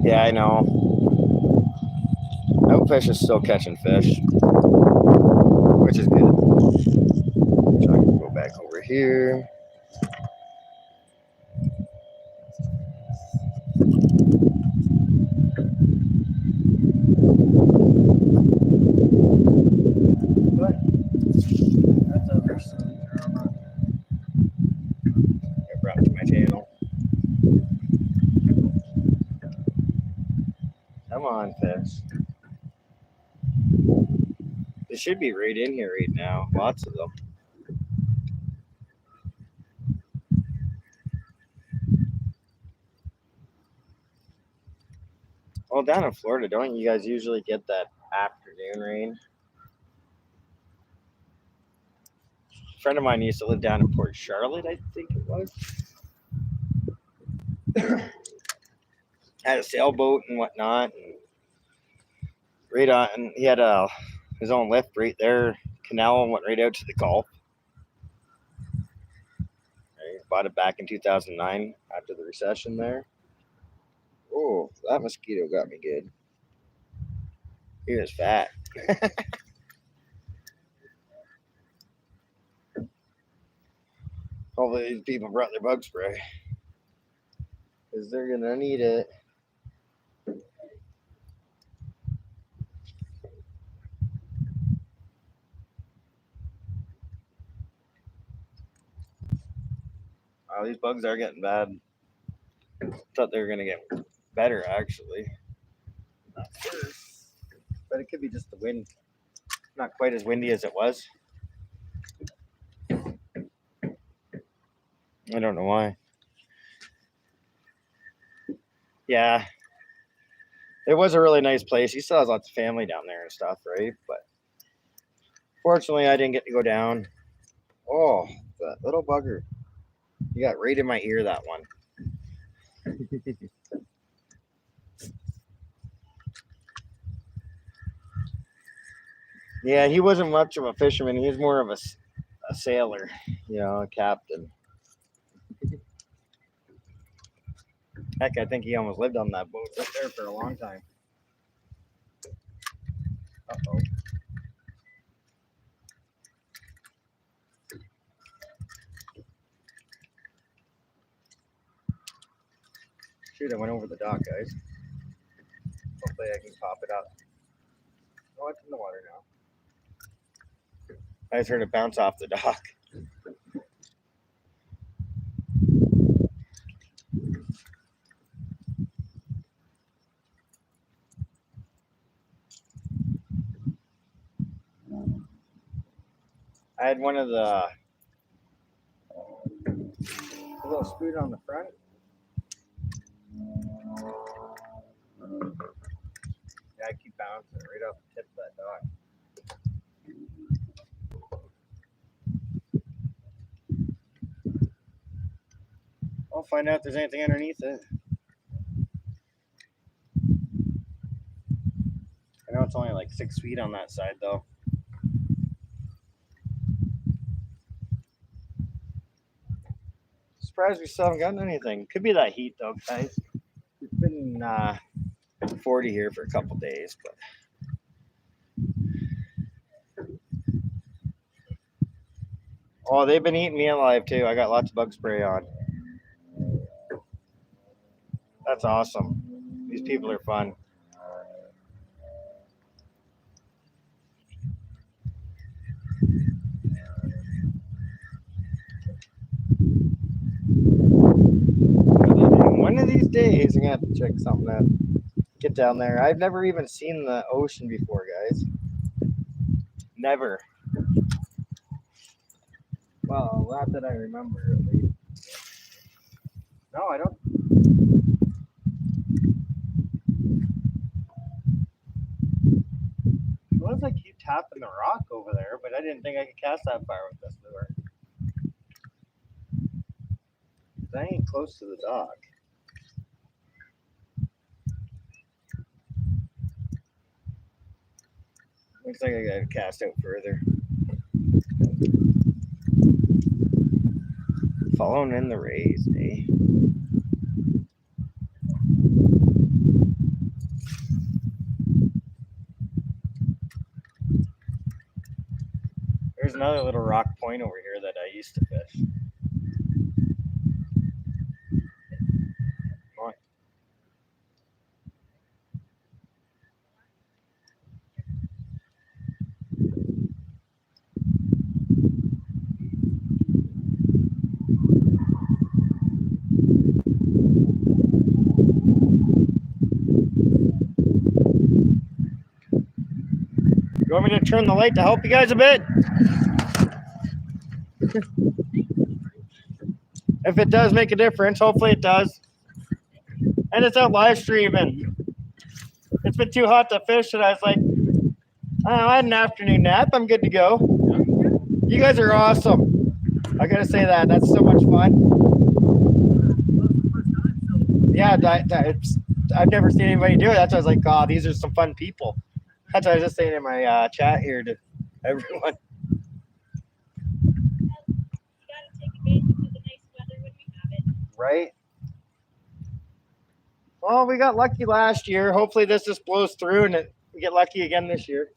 Yeah, I know. Outfish is still catching fish, which is good. So I can go back over here. But that's over soon. I brought it to my channel. Come on, fish. They should be right in here right now. Lots of them. Well, down in Florida, don't you guys usually get that afternoon rain? A friend of mine used to live down in Port Charlotte, I think it was. Had a sailboat and whatnot. And right on, and he had his own lift right there, canal, and went right out to the Gulf. He bought it back in 2009 after the recession there. Oh, Oh, that mosquito got me good. He was fat. Hopefully these people brought their bug spray, because they're gonna need it. Oh, these bugs are getting bad. Thought they were gonna get better, actually. Not worse. But it could be just the wind. Not quite as windy as it was. I don't know why. Yeah. It was a really nice place. He still has lots of family down there and stuff, right? But fortunately, I didn't get to go down. Oh, that little bugger. He got right in my ear, that one. Yeah, he wasn't much of a fisherman. He was more of a sailor, a captain. Heck, I think he almost lived on that boat right there for a long time. Uh-oh. Shoot, I went over the dock, guys. Hopefully I can pop it up. Oh, it's in the water now. I just heard it bounce off the dock. I had one of the little spoon on the front. Yeah, I keep bouncing right off the tip of that dock. I'll find out if there's anything underneath it. I know it's only like 6 feet on that side, though. Surprised we still haven't gotten anything. Could be that heat, though, guys. It's been 40 here for a couple days, but oh, they've been eating me alive too. I got lots of bug spray on. That's awesome. These people are fun. One of these days, I'm gonna have to check something out. Get down there. I've never even seen the ocean before, guys. Never. Well, not that I remember, at least. No, I don't. It looks like you tapping the rock over there, but I didn't think I could cast that far with this lure. I ain't close to the dock. Looks like I gotta cast out further. Following in the rays, eh? There's another little rock point over here that I used to fish. Come on. You want me to turn the light to help you guys a bit? If it does make a difference, hopefully it does. And it's out live streaming. It's been too hot to fish, and I was like, oh, I had an afternoon nap. I'm good to go. You guys are awesome. I gotta say that. That's so much fun. Yeah, I've never seen anybody do it. That's why I was like, oh, these are some fun people. That's what I was just saying in my chat here to everyone. Right? Well, we got lucky last year. Hopefully this just blows through and we get lucky again this year.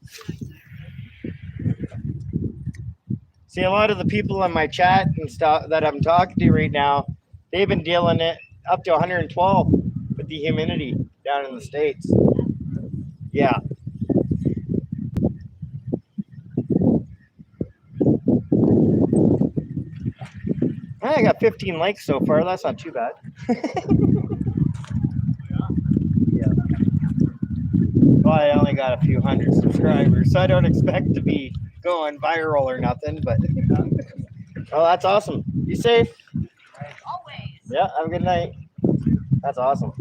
See, a lot of the people in my chat and stuff that I'm talking to right now, they've been dealing it up to 112 with the humidity down in the States. Yeah. I got 15 likes so far. That's not too bad. Yeah. Well, I only got a few hundred subscribers, so I don't expect to be going viral or nothing, but oh, that's awesome. You safe? Always. Yeah, have a good night. That's awesome.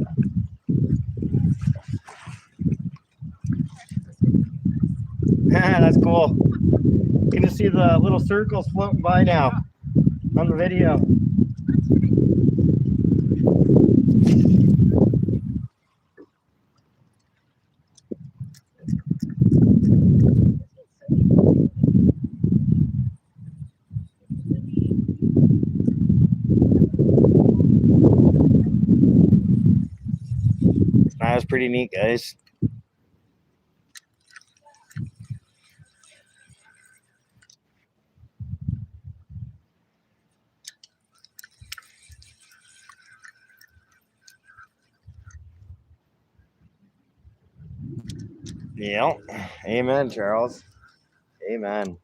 That's cool. You can just see the little circles floating by now on the video. That was pretty neat, guys. Yep. Amen, Charles. Amen.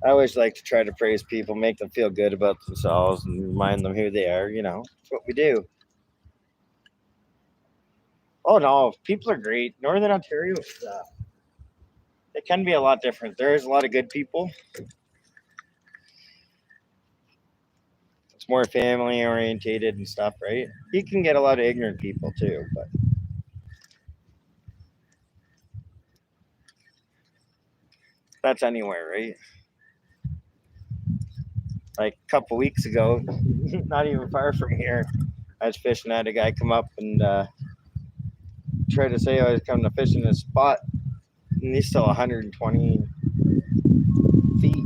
I always like to try to praise people, make them feel good about themselves, and remind them who they are. You know, it's what we do. Oh no, people are great. Northern Ontario, it can be a lot different. There's a lot of good people. It's more family orientated and stuff, right? You can get a lot of ignorant people too, but that's anywhere, right? Like a couple weeks ago, not even far from here, I was fishing. I had a guy come up and try to say I was coming to fish in his spot, and he's still 120 feet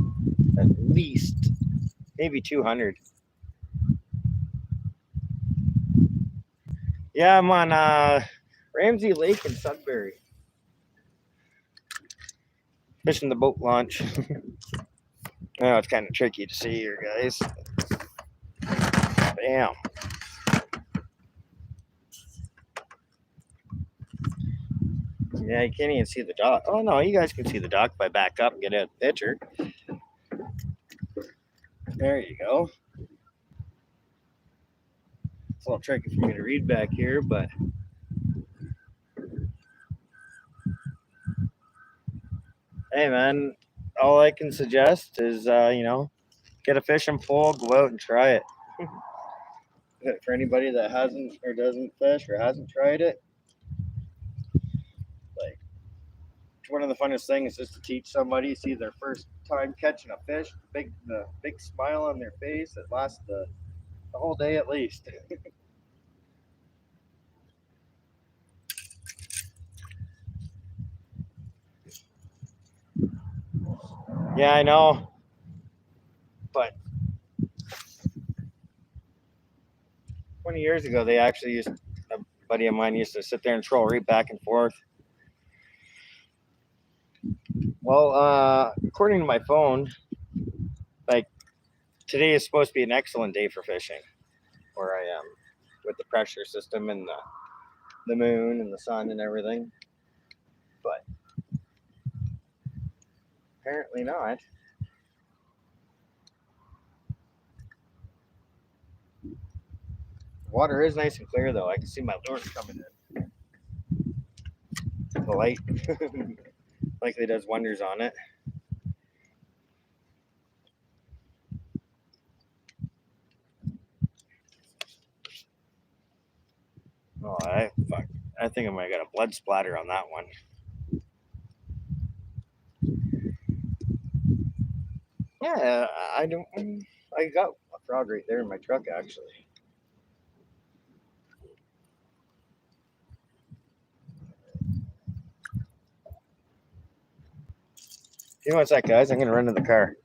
at least, maybe 200. Yeah, I'm on Ramsey Lake in Sudbury, fishing the boat launch. I know it's kind of tricky to see here, guys. Bam. Yeah, you can't even see the dock. Oh no, you guys can see the dock if I back up and get a picture. There you go. It's a little tricky for me to read back here, but hey man, all I can suggest is get a fishing pole, go out and try it. For anybody that hasn't or doesn't fish or hasn't tried it, like one of the funnest things is just to teach somebody, see their first time catching a fish, the big smile on their face that lasts the whole day at least. Yeah, I know, but 20 years ago, they actually used, a buddy of mine used to sit there and troll right back and forth. Well, according to my phone, like today is supposed to be an excellent day for fishing where I am with the pressure system and the moon and the sun and everything. But apparently not. The water is nice and clear though. I can see my lures coming in. The light likely does wonders on it. Oh, I think I might got a blood splatter on that one. Yeah, I don't. I got a frog right there in my truck actually. Give me one sec, guys. I'm gonna run to the car.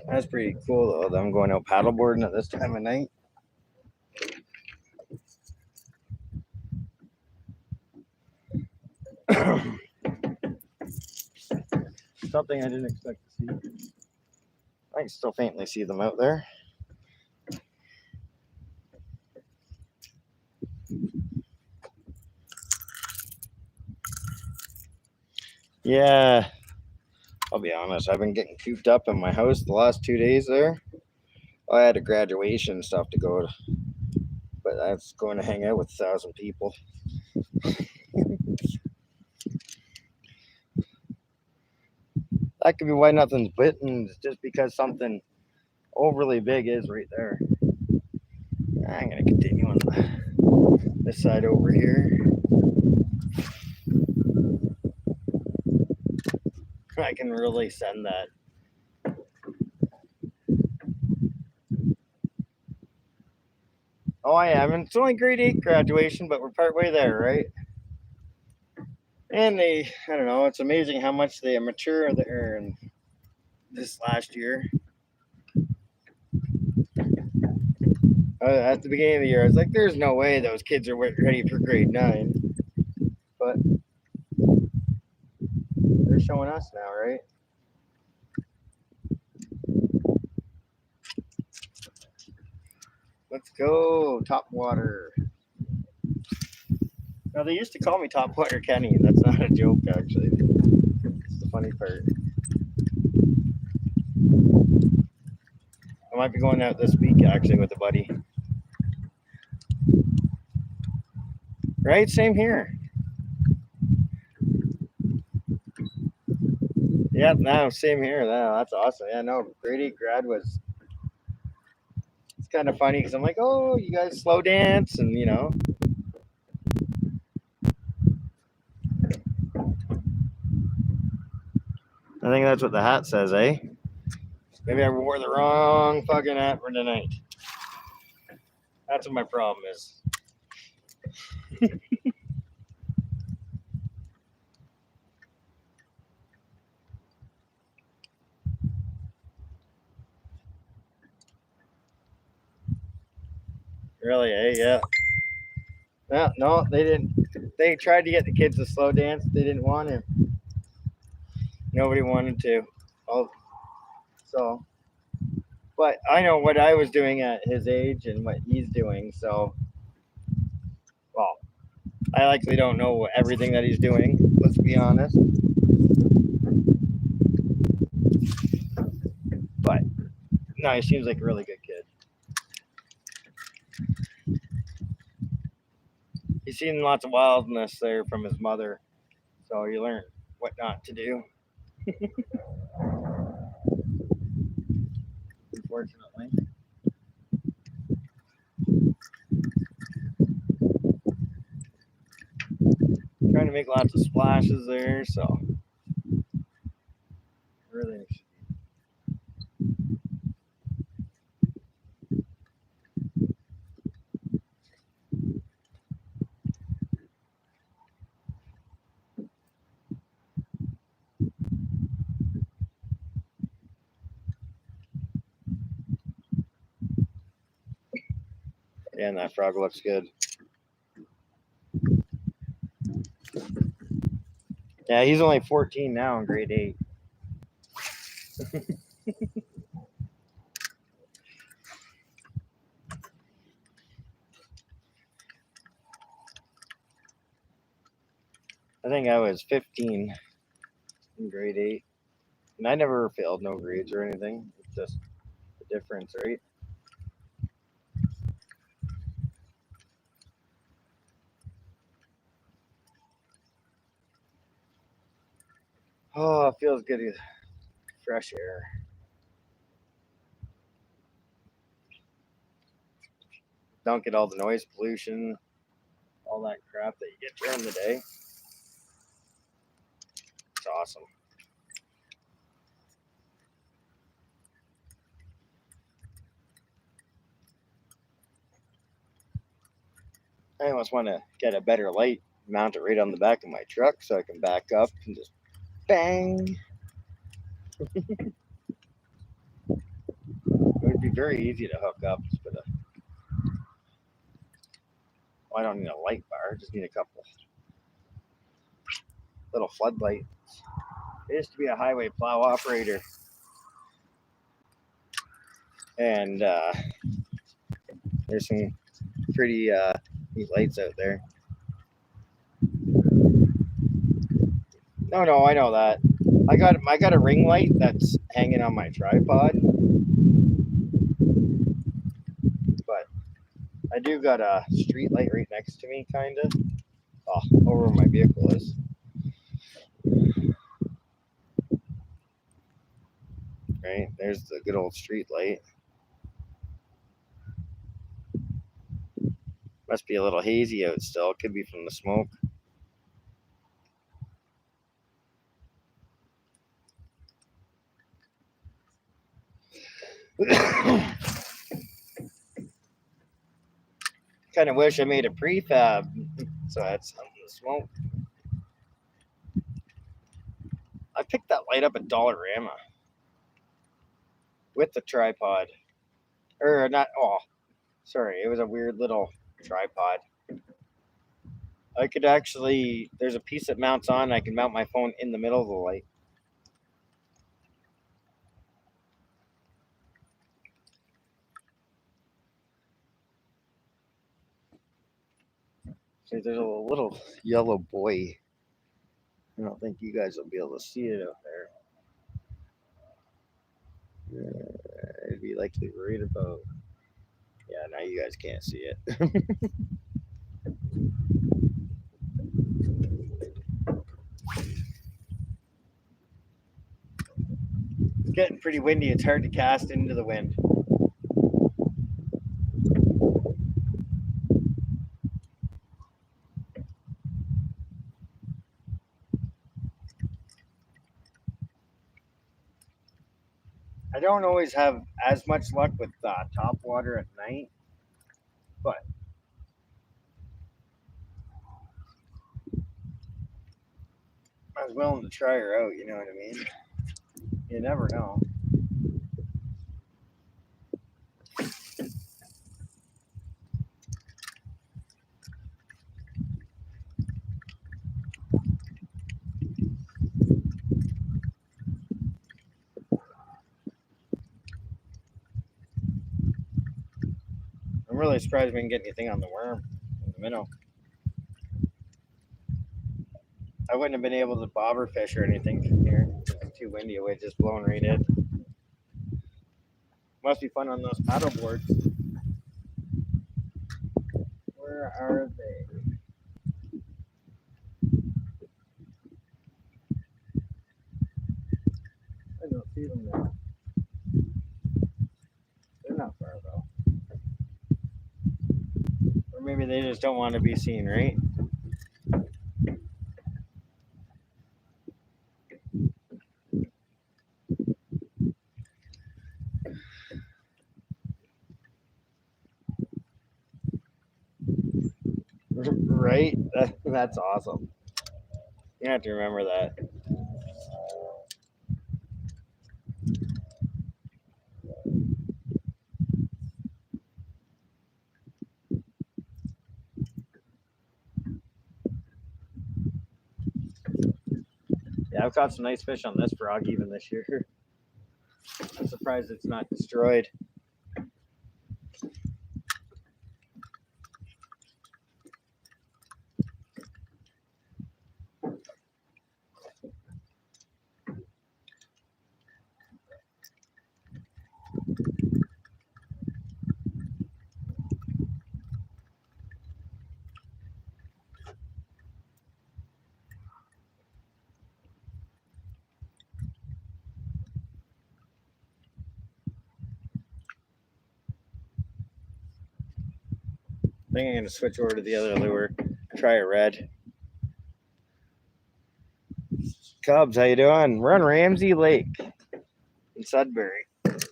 That's pretty cool though. That I'm going out paddleboarding at this time of night. Something I didn't expect to see. I can still faintly see them out there. Yeah, I'll be honest. I've been getting cooped up in my house the last 2 days there. I had a graduation stuff to go to, but I was going to hang out with 1,000 people. That could be why nothing's bitten, just because something overly big is right there. I'm going to continue on this side over here. I can really send that. Oh, I am. And it's only grade 8 graduation, but we're partway there, right? And I don't know, it's amazing how much they mature there in this last year. At the beginning of the year, I was like, there's no way those kids are ready for grade 9. But they're showing us now, right? Let's go, Topwater. Now, they used to call me Topwater Kenny. That's not a joke, actually. It's the funny part. I might be going out this week, actually, with a buddy. Right? Same here. Yeah, no, same here. No, that's awesome. Yeah, no, grade 8 grad was. It's kind of funny because I'm like, oh, you guys slow dance, and you know. I think that's what the hat says, eh? Maybe I wore the wrong fucking hat for tonight. That's what my problem is. Really, eh? Yeah. No, they didn't. They tried to get the kids to slow dance. They didn't want to. Nobody wanted to. Oh, so. But I know what I was doing at his age and what he's doing. So, well, I likely don't know everything that he's doing. Let's be honest. But no, he seems like a really good kid. He's seen lots of wildness there from his mother, so he learned what not to do. Unfortunately. Trying to make lots of splashes there, so really. Yeah, and that frog looks good. Yeah, he's only 14 now in grade 8. I think I was 15 in grade 8. And I never failed no grades or anything. It's just the difference, right? Oh, it feels good to fresh air. Don't get all the noise pollution, all that crap that you get during the day. It's awesome. I almost want to get a better light, mount it right on the back of my truck so I can back up and just bang. It would be very easy to hook up. Just put a, well, I don't need a light bar, I just need a couple little floodlights. I used to be a highway plow operator, and there's some pretty neat lights out there. No, I know that. I got a ring light that's hanging on my tripod, but I do got a street light right next to me, kind of. Oh, over where my vehicle is. Right there's the good old street light. Must be a little hazy out still. Could be from the smoke. Kind of wish I made a prefab so I had something to smoke. I picked that light up at Dollarama with the tripod. Or not, oh, sorry, it was a weird little tripod. I could actually, there's a piece that mounts on, I can mount my phone in the middle of the light. See, there's a little yellow buoy. I don't think you guys will be able to see it out there. It'd be likely right about. Yeah, now you guys can't see it. It's getting pretty windy. It's hard to cast into the wind. I don't always have as much luck with top water at night, but I was willing to try her out. You know what I mean? You never know. I'm really surprised we didn't get anything on the worm in the minnow. I wouldn't have been able to bobber fish or anything from here. It's too windy. Away, just blowing right in. Must be fun on those paddle boards. Where are they? I don't see them now. They're not far though. Or maybe they just don't want to be seen, right? Right? That's awesome. You have to remember that. Yeah, I've caught some nice fish on this frog even this year. I'm surprised it's not destroyed. think I'm gonna switch over to the other lure. Try a red. Cubs, how you doing? We're on Ramsey Lake in Sudbury. Just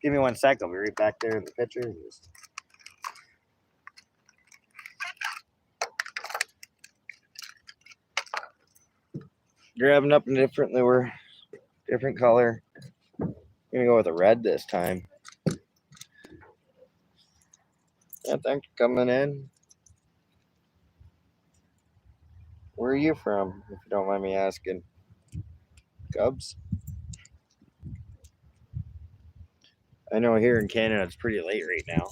give me 1 sec. I'll be right back there in the picture. Grabbing up a different lure, different color. I'm gonna go with a red this time. Yeah, thanks for coming in. Where are you from, if you don't mind me asking? Cubs? I know here in Canada it's pretty late right now.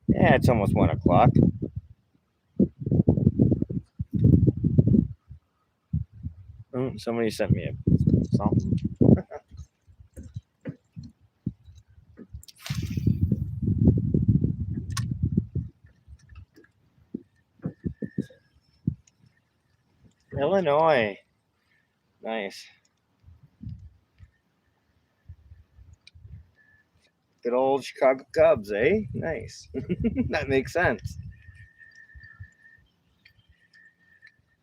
Yeah, it's almost 1 o'clock. Oh, somebody sent me something. Illinois. Nice. Good old Chicago Cubs, eh? Nice. That makes sense.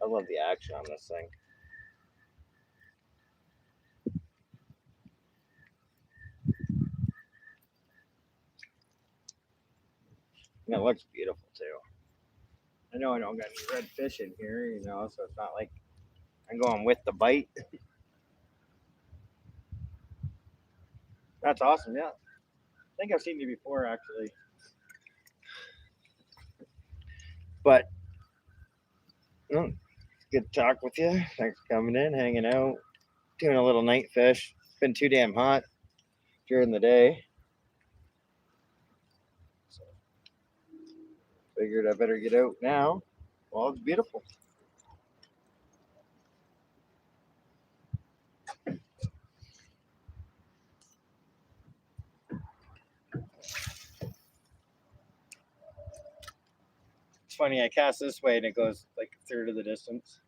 I love the action on this thing. And it looks beautiful too. I know I don't got any red fish in here, you know, so it's not like I'm going with the bite. That's awesome, yeah. I think I've seen you before, actually. But, good to talk with you. Thanks for coming in, hanging out, doing a little night fish. It's been too damn hot during the day. So, figured I better get out now. Well, it's beautiful. It's funny, I cast this way and it goes like a third of the distance.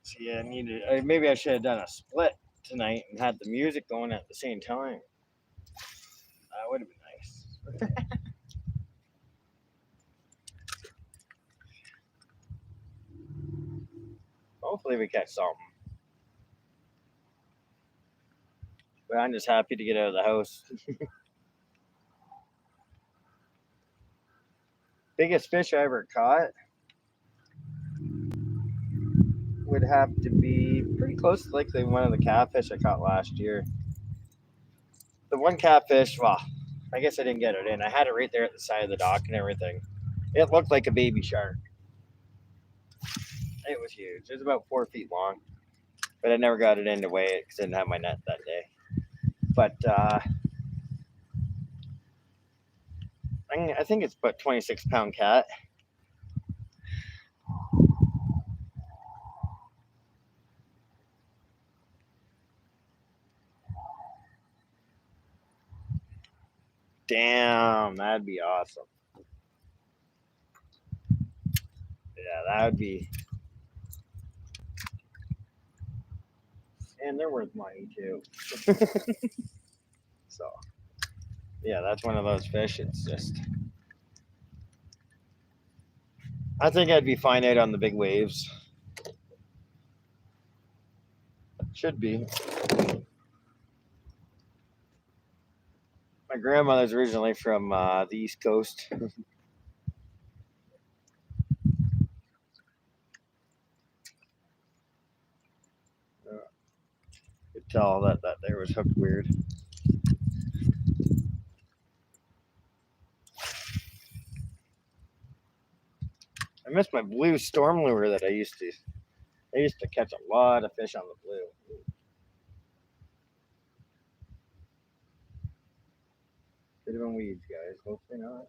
So yeah, I needed. Maybe I should have done a split tonight and had the music going at the same time. That would have been nice. Hopefully we catch something. But I'm just happy to get out of the house. Biggest fish I ever caught would have to be pretty close to like one of the catfish I caught last year. The one catfish, well, I guess I didn't get it in. I had it right there at the side of the dock and everything. It looked like a baby shark. It was huge. It was about 4 feet long, but I never got it in to weigh it because I didn't have my net that day. But I think it's about 26-pound cat. Damn, that'd be awesome. Yeah, that would be. And they're worth money too. So, yeah, that's one of those fish. It's just. I think I'd be fine out on the big waves. Should be. My grandmother's originally from the East Coast. Could tell that there was hooked weird. I miss my blue storm lure that I used to. I used to catch a lot of fish on the blue. Could have been weeds, guys. Hopefully not.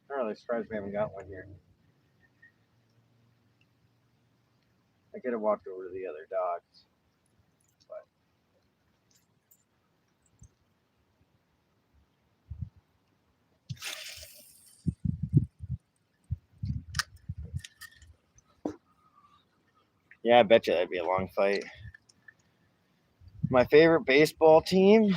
I'm really surprised we haven't got one here. I could have walked over to the other dogs. But yeah, I bet you that'd be a long fight. My favorite baseball team?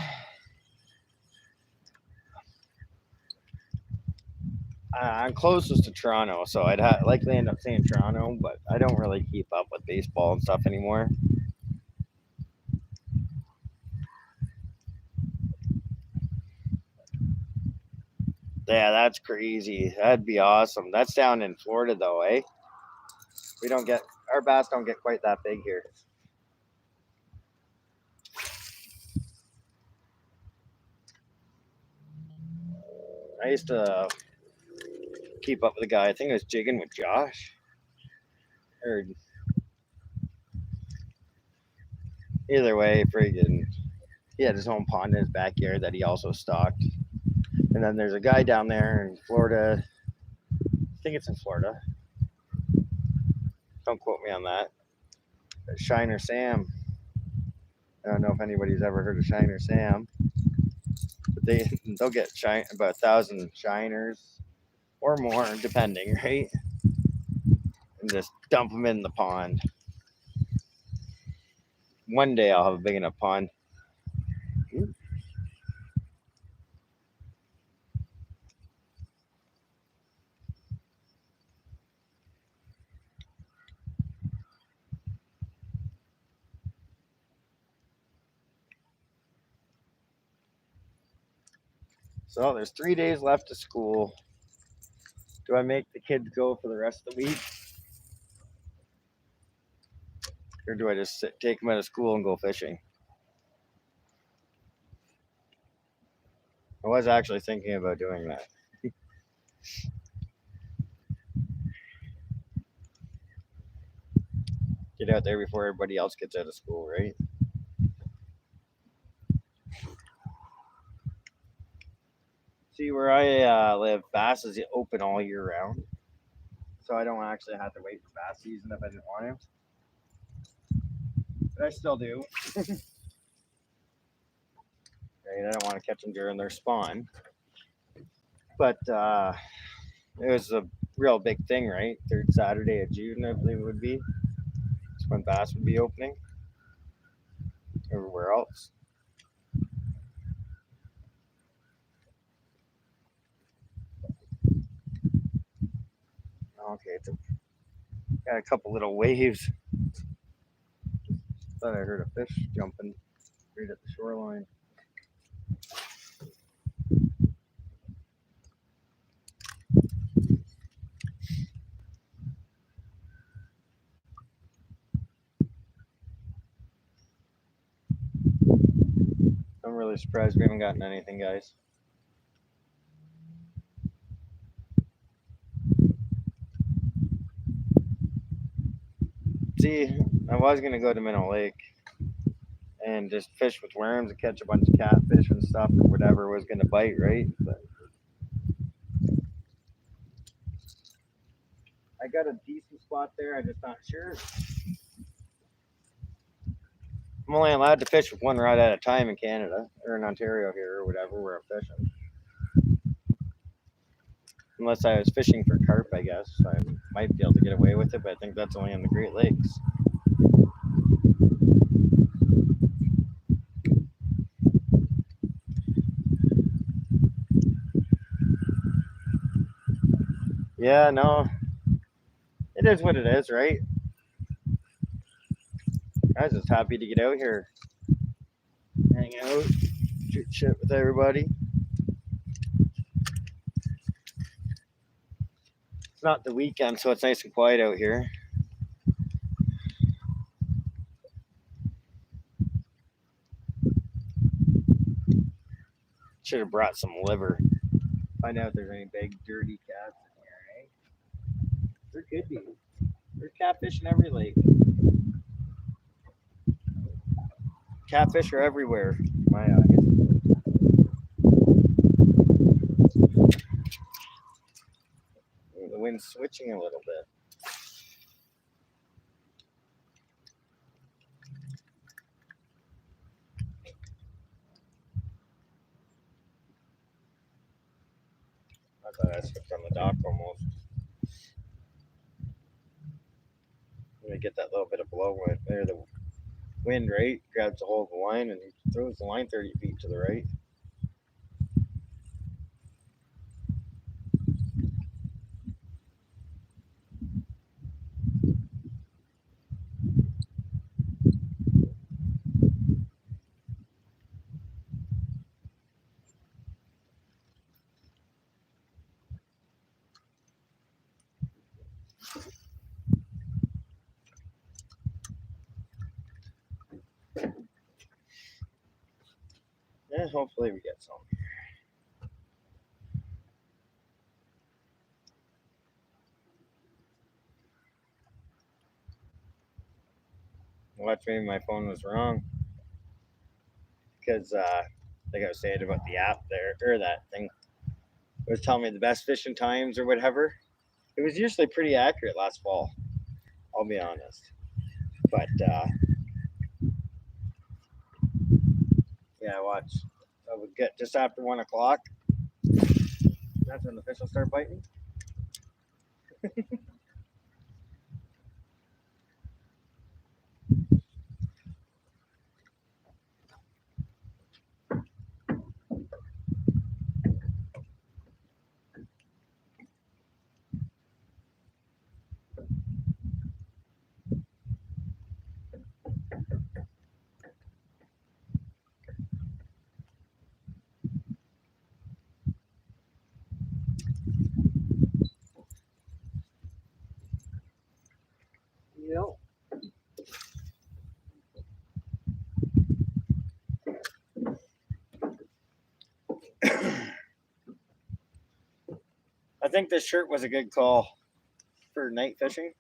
I'm closest to Toronto, so I'd likely end up saying Toronto, but I don't really keep up with baseball and stuff anymore. Yeah, that's crazy. That'd be awesome. That's down in Florida, though, eh? We don't get our bass don't get quite that big here. I used to keep up with a guy. I think it was jigging with Josh. Or either way, friggin', he had his own pond in his backyard that he also stocked. And then there's a guy down there in Florida. I think it's in Florida. Don't quote me on that. Shiner Sam. I don't know if anybody's ever heard of Shiner Sam, but they'll get about 1,000 shiners or more, depending, right? And just dump them in the pond. One day I'll have a big enough pond. So there's 3 days left of school. Do I make the kids go for the rest of the week? Or do I just take them out of school and go fishing? I was actually thinking about doing that. Get out there before everybody else gets out of school, right? See, where I live, bass is open all year round. So I don't actually have to wait for bass season if I didn't want to. But I still do. Right? I don't want to catch them during their spawn. But it was a real big thing, right? Third Saturday of June, I believe it would be. That's when bass would be opening. Everywhere else. Okay, got a couple little waves. Thought I heard a fish jumping right at the shoreline. I'm really surprised we haven't gotten anything, guys. See, I was gonna go to Minnow Lake and just fish with worms and catch a bunch of catfish and stuff or whatever was gonna bite, right? But I got a decent spot there. I'm just not sure. I'm only allowed to fish with one rod at a time in Canada or in Ontario here or whatever where I'm fishing. Unless I was fishing for carp, I guess I might be able to get away with it, but I think that's only in the Great Lakes. Yeah, no, it is what it is, right? I was just happy to get out here, hang out, shoot shit with everybody. It's not the weekend, so it's nice and quiet out here. Should have brought some liver. Find out if there's any big dirty cats in here, eh? There could be. There's catfish in every lake. Catfish are everywhere, in my eyes. wind's switching a little bit. I thought I slipped on the dock almost. Let me get that little bit of blow wind there. The wind, right, grabs a hold of the line and throws the line 30 feet to the right. Yeah, hopefully we get some. Watch, maybe my phone was wrong. Because, like I was saying about the app there, or that thing, it was telling me the best fishing times or whatever. It was usually pretty accurate last fall, I'll be honest. But, yeah, watch. I would get just after 1 o'clock. That's when the fish will start biting. Yep. I think this shirt was a good call for night fishing.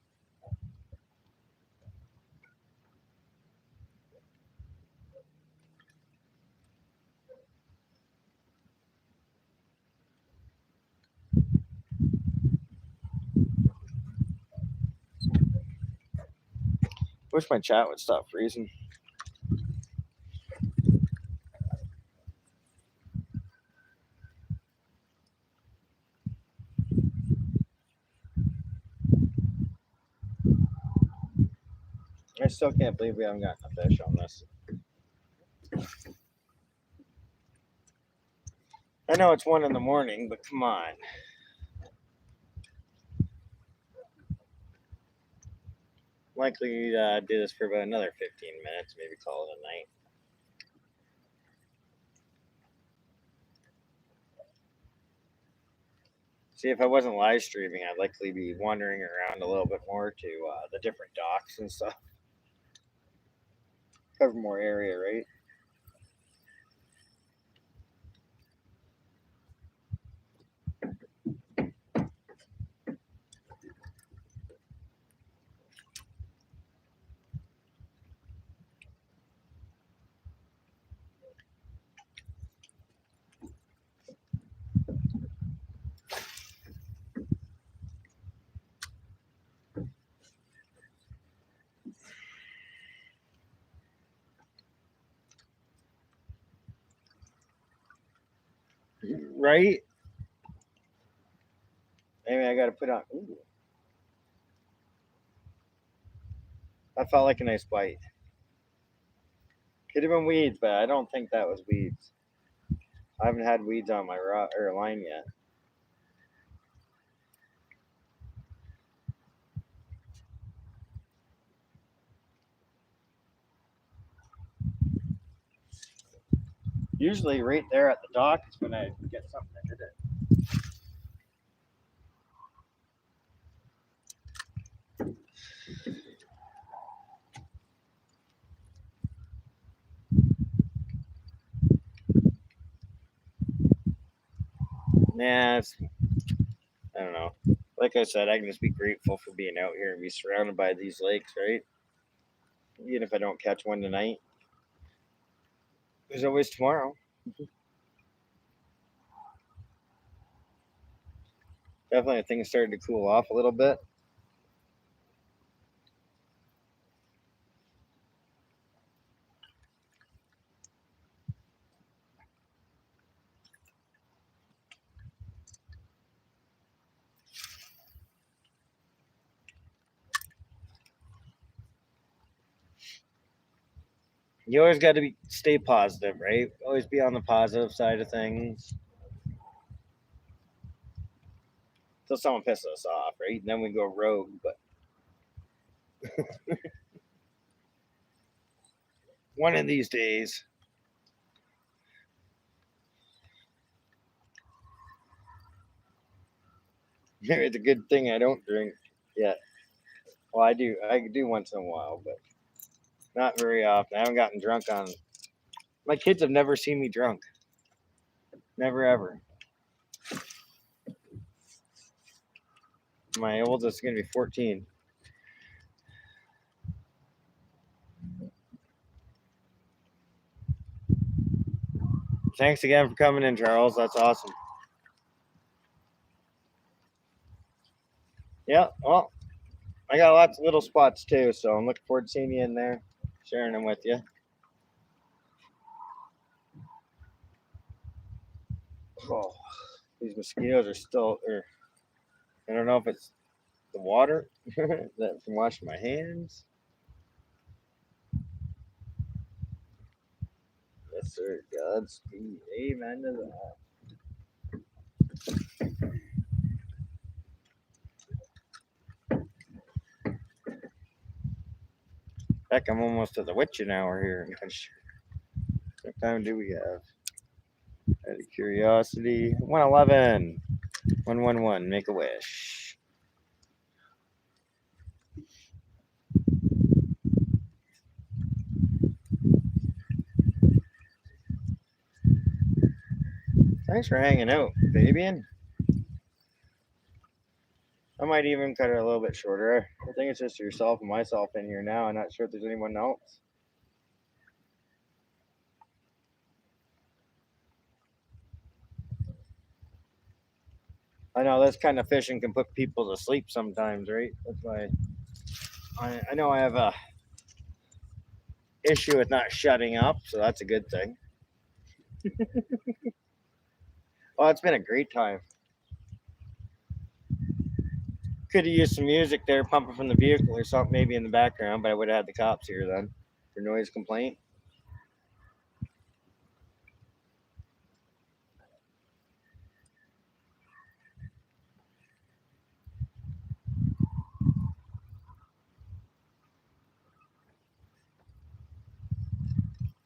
Wish my chat would stop freezing. I still can't believe we haven't gotten a fish on this. I know it's 1 in the morning, but come on. Likely do this for about another 15 minutes, maybe call it a night. See, if I wasn't live streaming, I'd likely be wandering around a little bit more to the different docks and stuff. Cover more area, right? Right? Maybe I got to put on. Ooh. That felt like a nice bite. Could have been weeds, but I don't think that was weeds. I haven't had weeds on my line yet. Usually, right there at the dock is when I get something that did it. Nah, I don't know. Like I said, I can just be grateful for being out here and be surrounded by these lakes, right? Even if I don't catch one tonight, there's always tomorrow. Definitely things started to cool off a little bit. You always got to stay positive, right? Always be on the positive side of things. Till someone pisses us off, right? And then we go rogue. But one of these days, it's a good thing I don't drink yet. Well, I do. I do once in a while, but not very often. I haven't gotten drunk on. My kids have never seen me drunk. Never ever. My oldest is gonna be 14. Thanks again for coming in, Charles. That's awesome. Yeah. Well, I got lots of little spots too, so I'm looking forward to seeing you in there, sharing them with you. Oh, these mosquitoes are still. I don't know if it's the water that from washing my hands. Yes, sir. Godspeed. Amen to that. Heck, I'm almost to the witching hour here. What time do we have? Out of curiosity, 111, 111. Make a wish. Thanks for hanging out, Fabian. I might even cut it a little bit shorter. I think it's just yourself and myself in here now. I'm not sure if there's anyone else. I know this kind of fishing can put people to sleep sometimes, right? That's why I know I have a issue with not shutting up, so that's a good thing. Well, it's been a great time. Could have used some music there, pumping from the vehicle or something, maybe in the background, but I would have had the cops here then for noise complaint.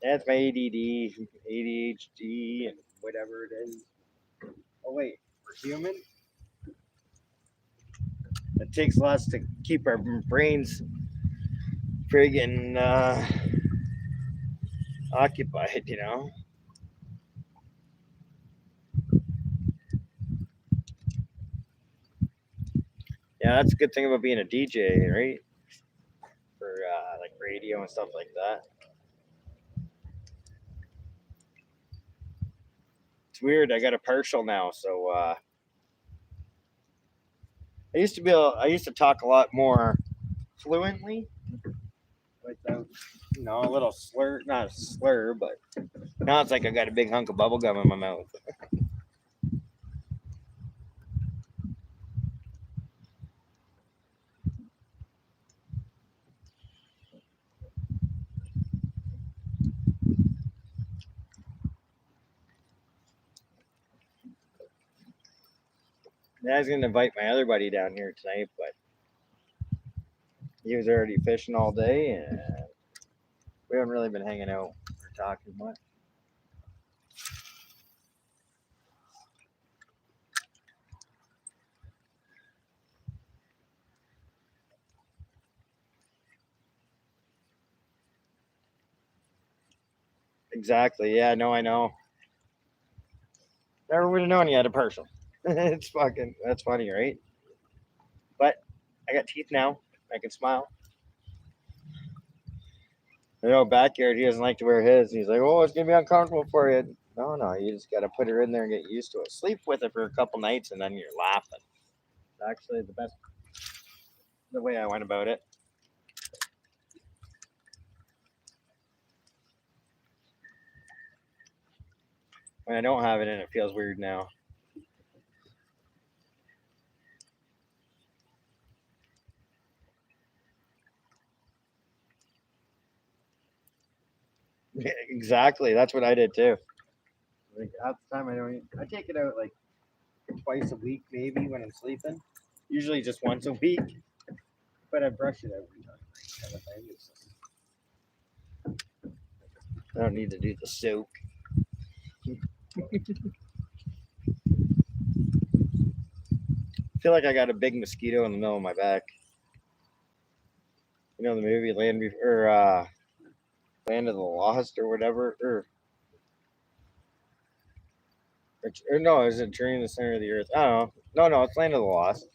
That's my ADD, ADHD, and whatever it is. Oh wait, we're human. It takes lots to keep our brains friggin' occupied, you know. Yeah, that's a good thing about being a DJ, right? For like radio and stuff like that. It's weird. I got a partial now, so I used to talk a lot more fluently, without a little slur, not a slur, but now it's like I got a big hunk of bubble gum in my mouth. I was gonna invite my other buddy down here tonight, but he was already fishing all day, and we haven't really been hanging out or talking much. Exactly. Yeah. No, I know. Never would have known you had a partial. It's fucking. That's funny, right? But I got teeth now. I can smile. You know, backyard, he doesn't like to wear his. He's like, oh, it's gonna be uncomfortable for you. No, no, you just gotta put her in there and get used to it. Sleep with it for a couple nights, and then you're laughing. actually the way I went about it. When I don't have it in, it feels weird now. Exactly. That's what I did too. Like at the time, I take it out like twice a week, maybe when I'm sleeping. Usually just once a week, but I brush it every time. Kind of thing. I don't need to do the soak. I feel like I got a big mosquito in the middle of my back. You know the movie Land of the Lost or whatever, or no, is it Journey to the Center of the Earth? I don't know. No, it's Land of the Lost.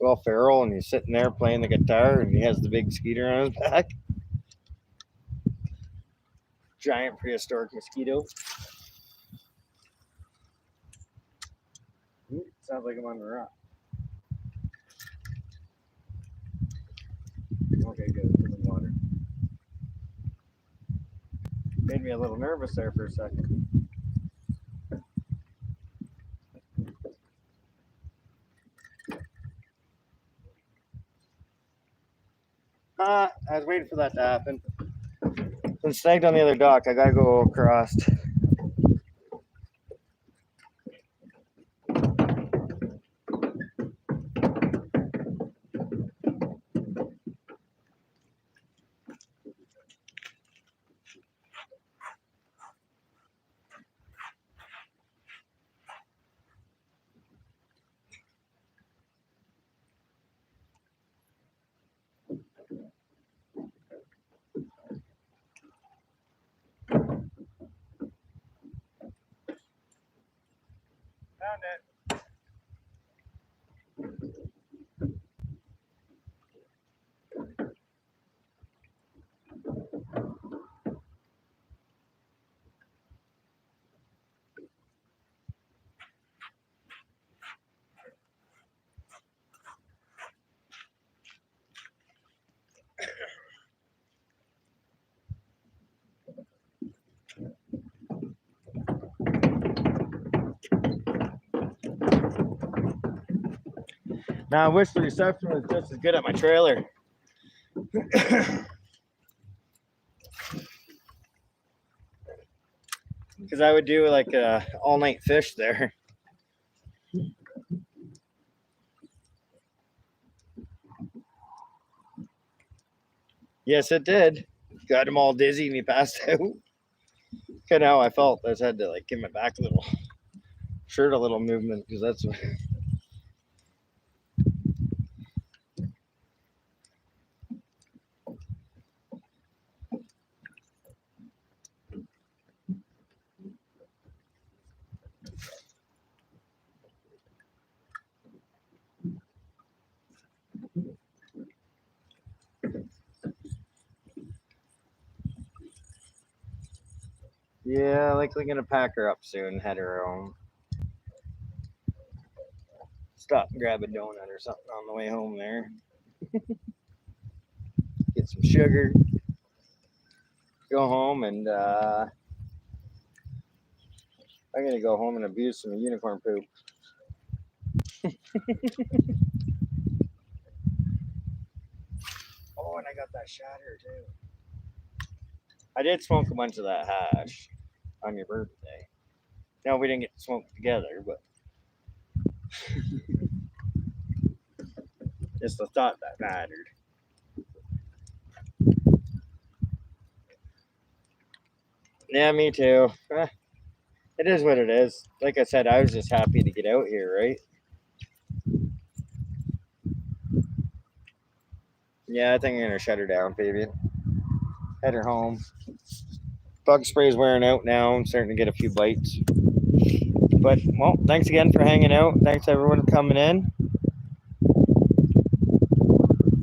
Will Ferrell, and he's sitting there playing the guitar, and he has the big mosquito on his back. Giant prehistoric mosquito. Ooh, sounds like I'm on the rock. Okay, good. In the water. Made me a little nervous there for a second. I was waiting for that to happen. Been snagged on the other dock. I gotta go across. Found it. Now I wish the reception was just as good at my trailer. Because I would do like a all-night fish there. Yes, it did. Got him all dizzy and he passed out. Kind of how I felt. I just had to like give my back a little, shirt a little movement because that's. Yeah, likely gonna pack her up soon, head her home. Stop and grab a donut or something on the way home there. Get some sugar. Go home and I'm gonna go home and abuse some unicorn poop. Oh, and I got that shatter too. I did smoke a bunch of that hash on your birthday. No, we didn't get to smoke together, but just the thought that mattered. Yeah, me too. It is what it is. Like I said, I was just happy to get out here, right? Yeah, I think I'm gonna shut her down, baby. Head her home. Bug spray's wearing out now. I'm starting to get a few bites. But well, thanks again for hanging out. Thanks everyone for coming in.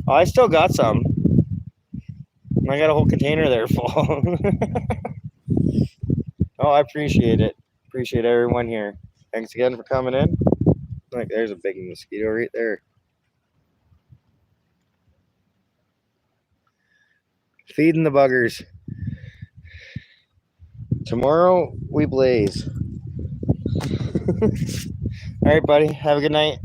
Oh, I still got some. I got a whole container there full. Oh, I appreciate it. Appreciate everyone here. Thanks again for coming in. Like, there's a big mosquito right there. Feeding the buggers. Tomorrow we blaze. All right, buddy. Have a good night.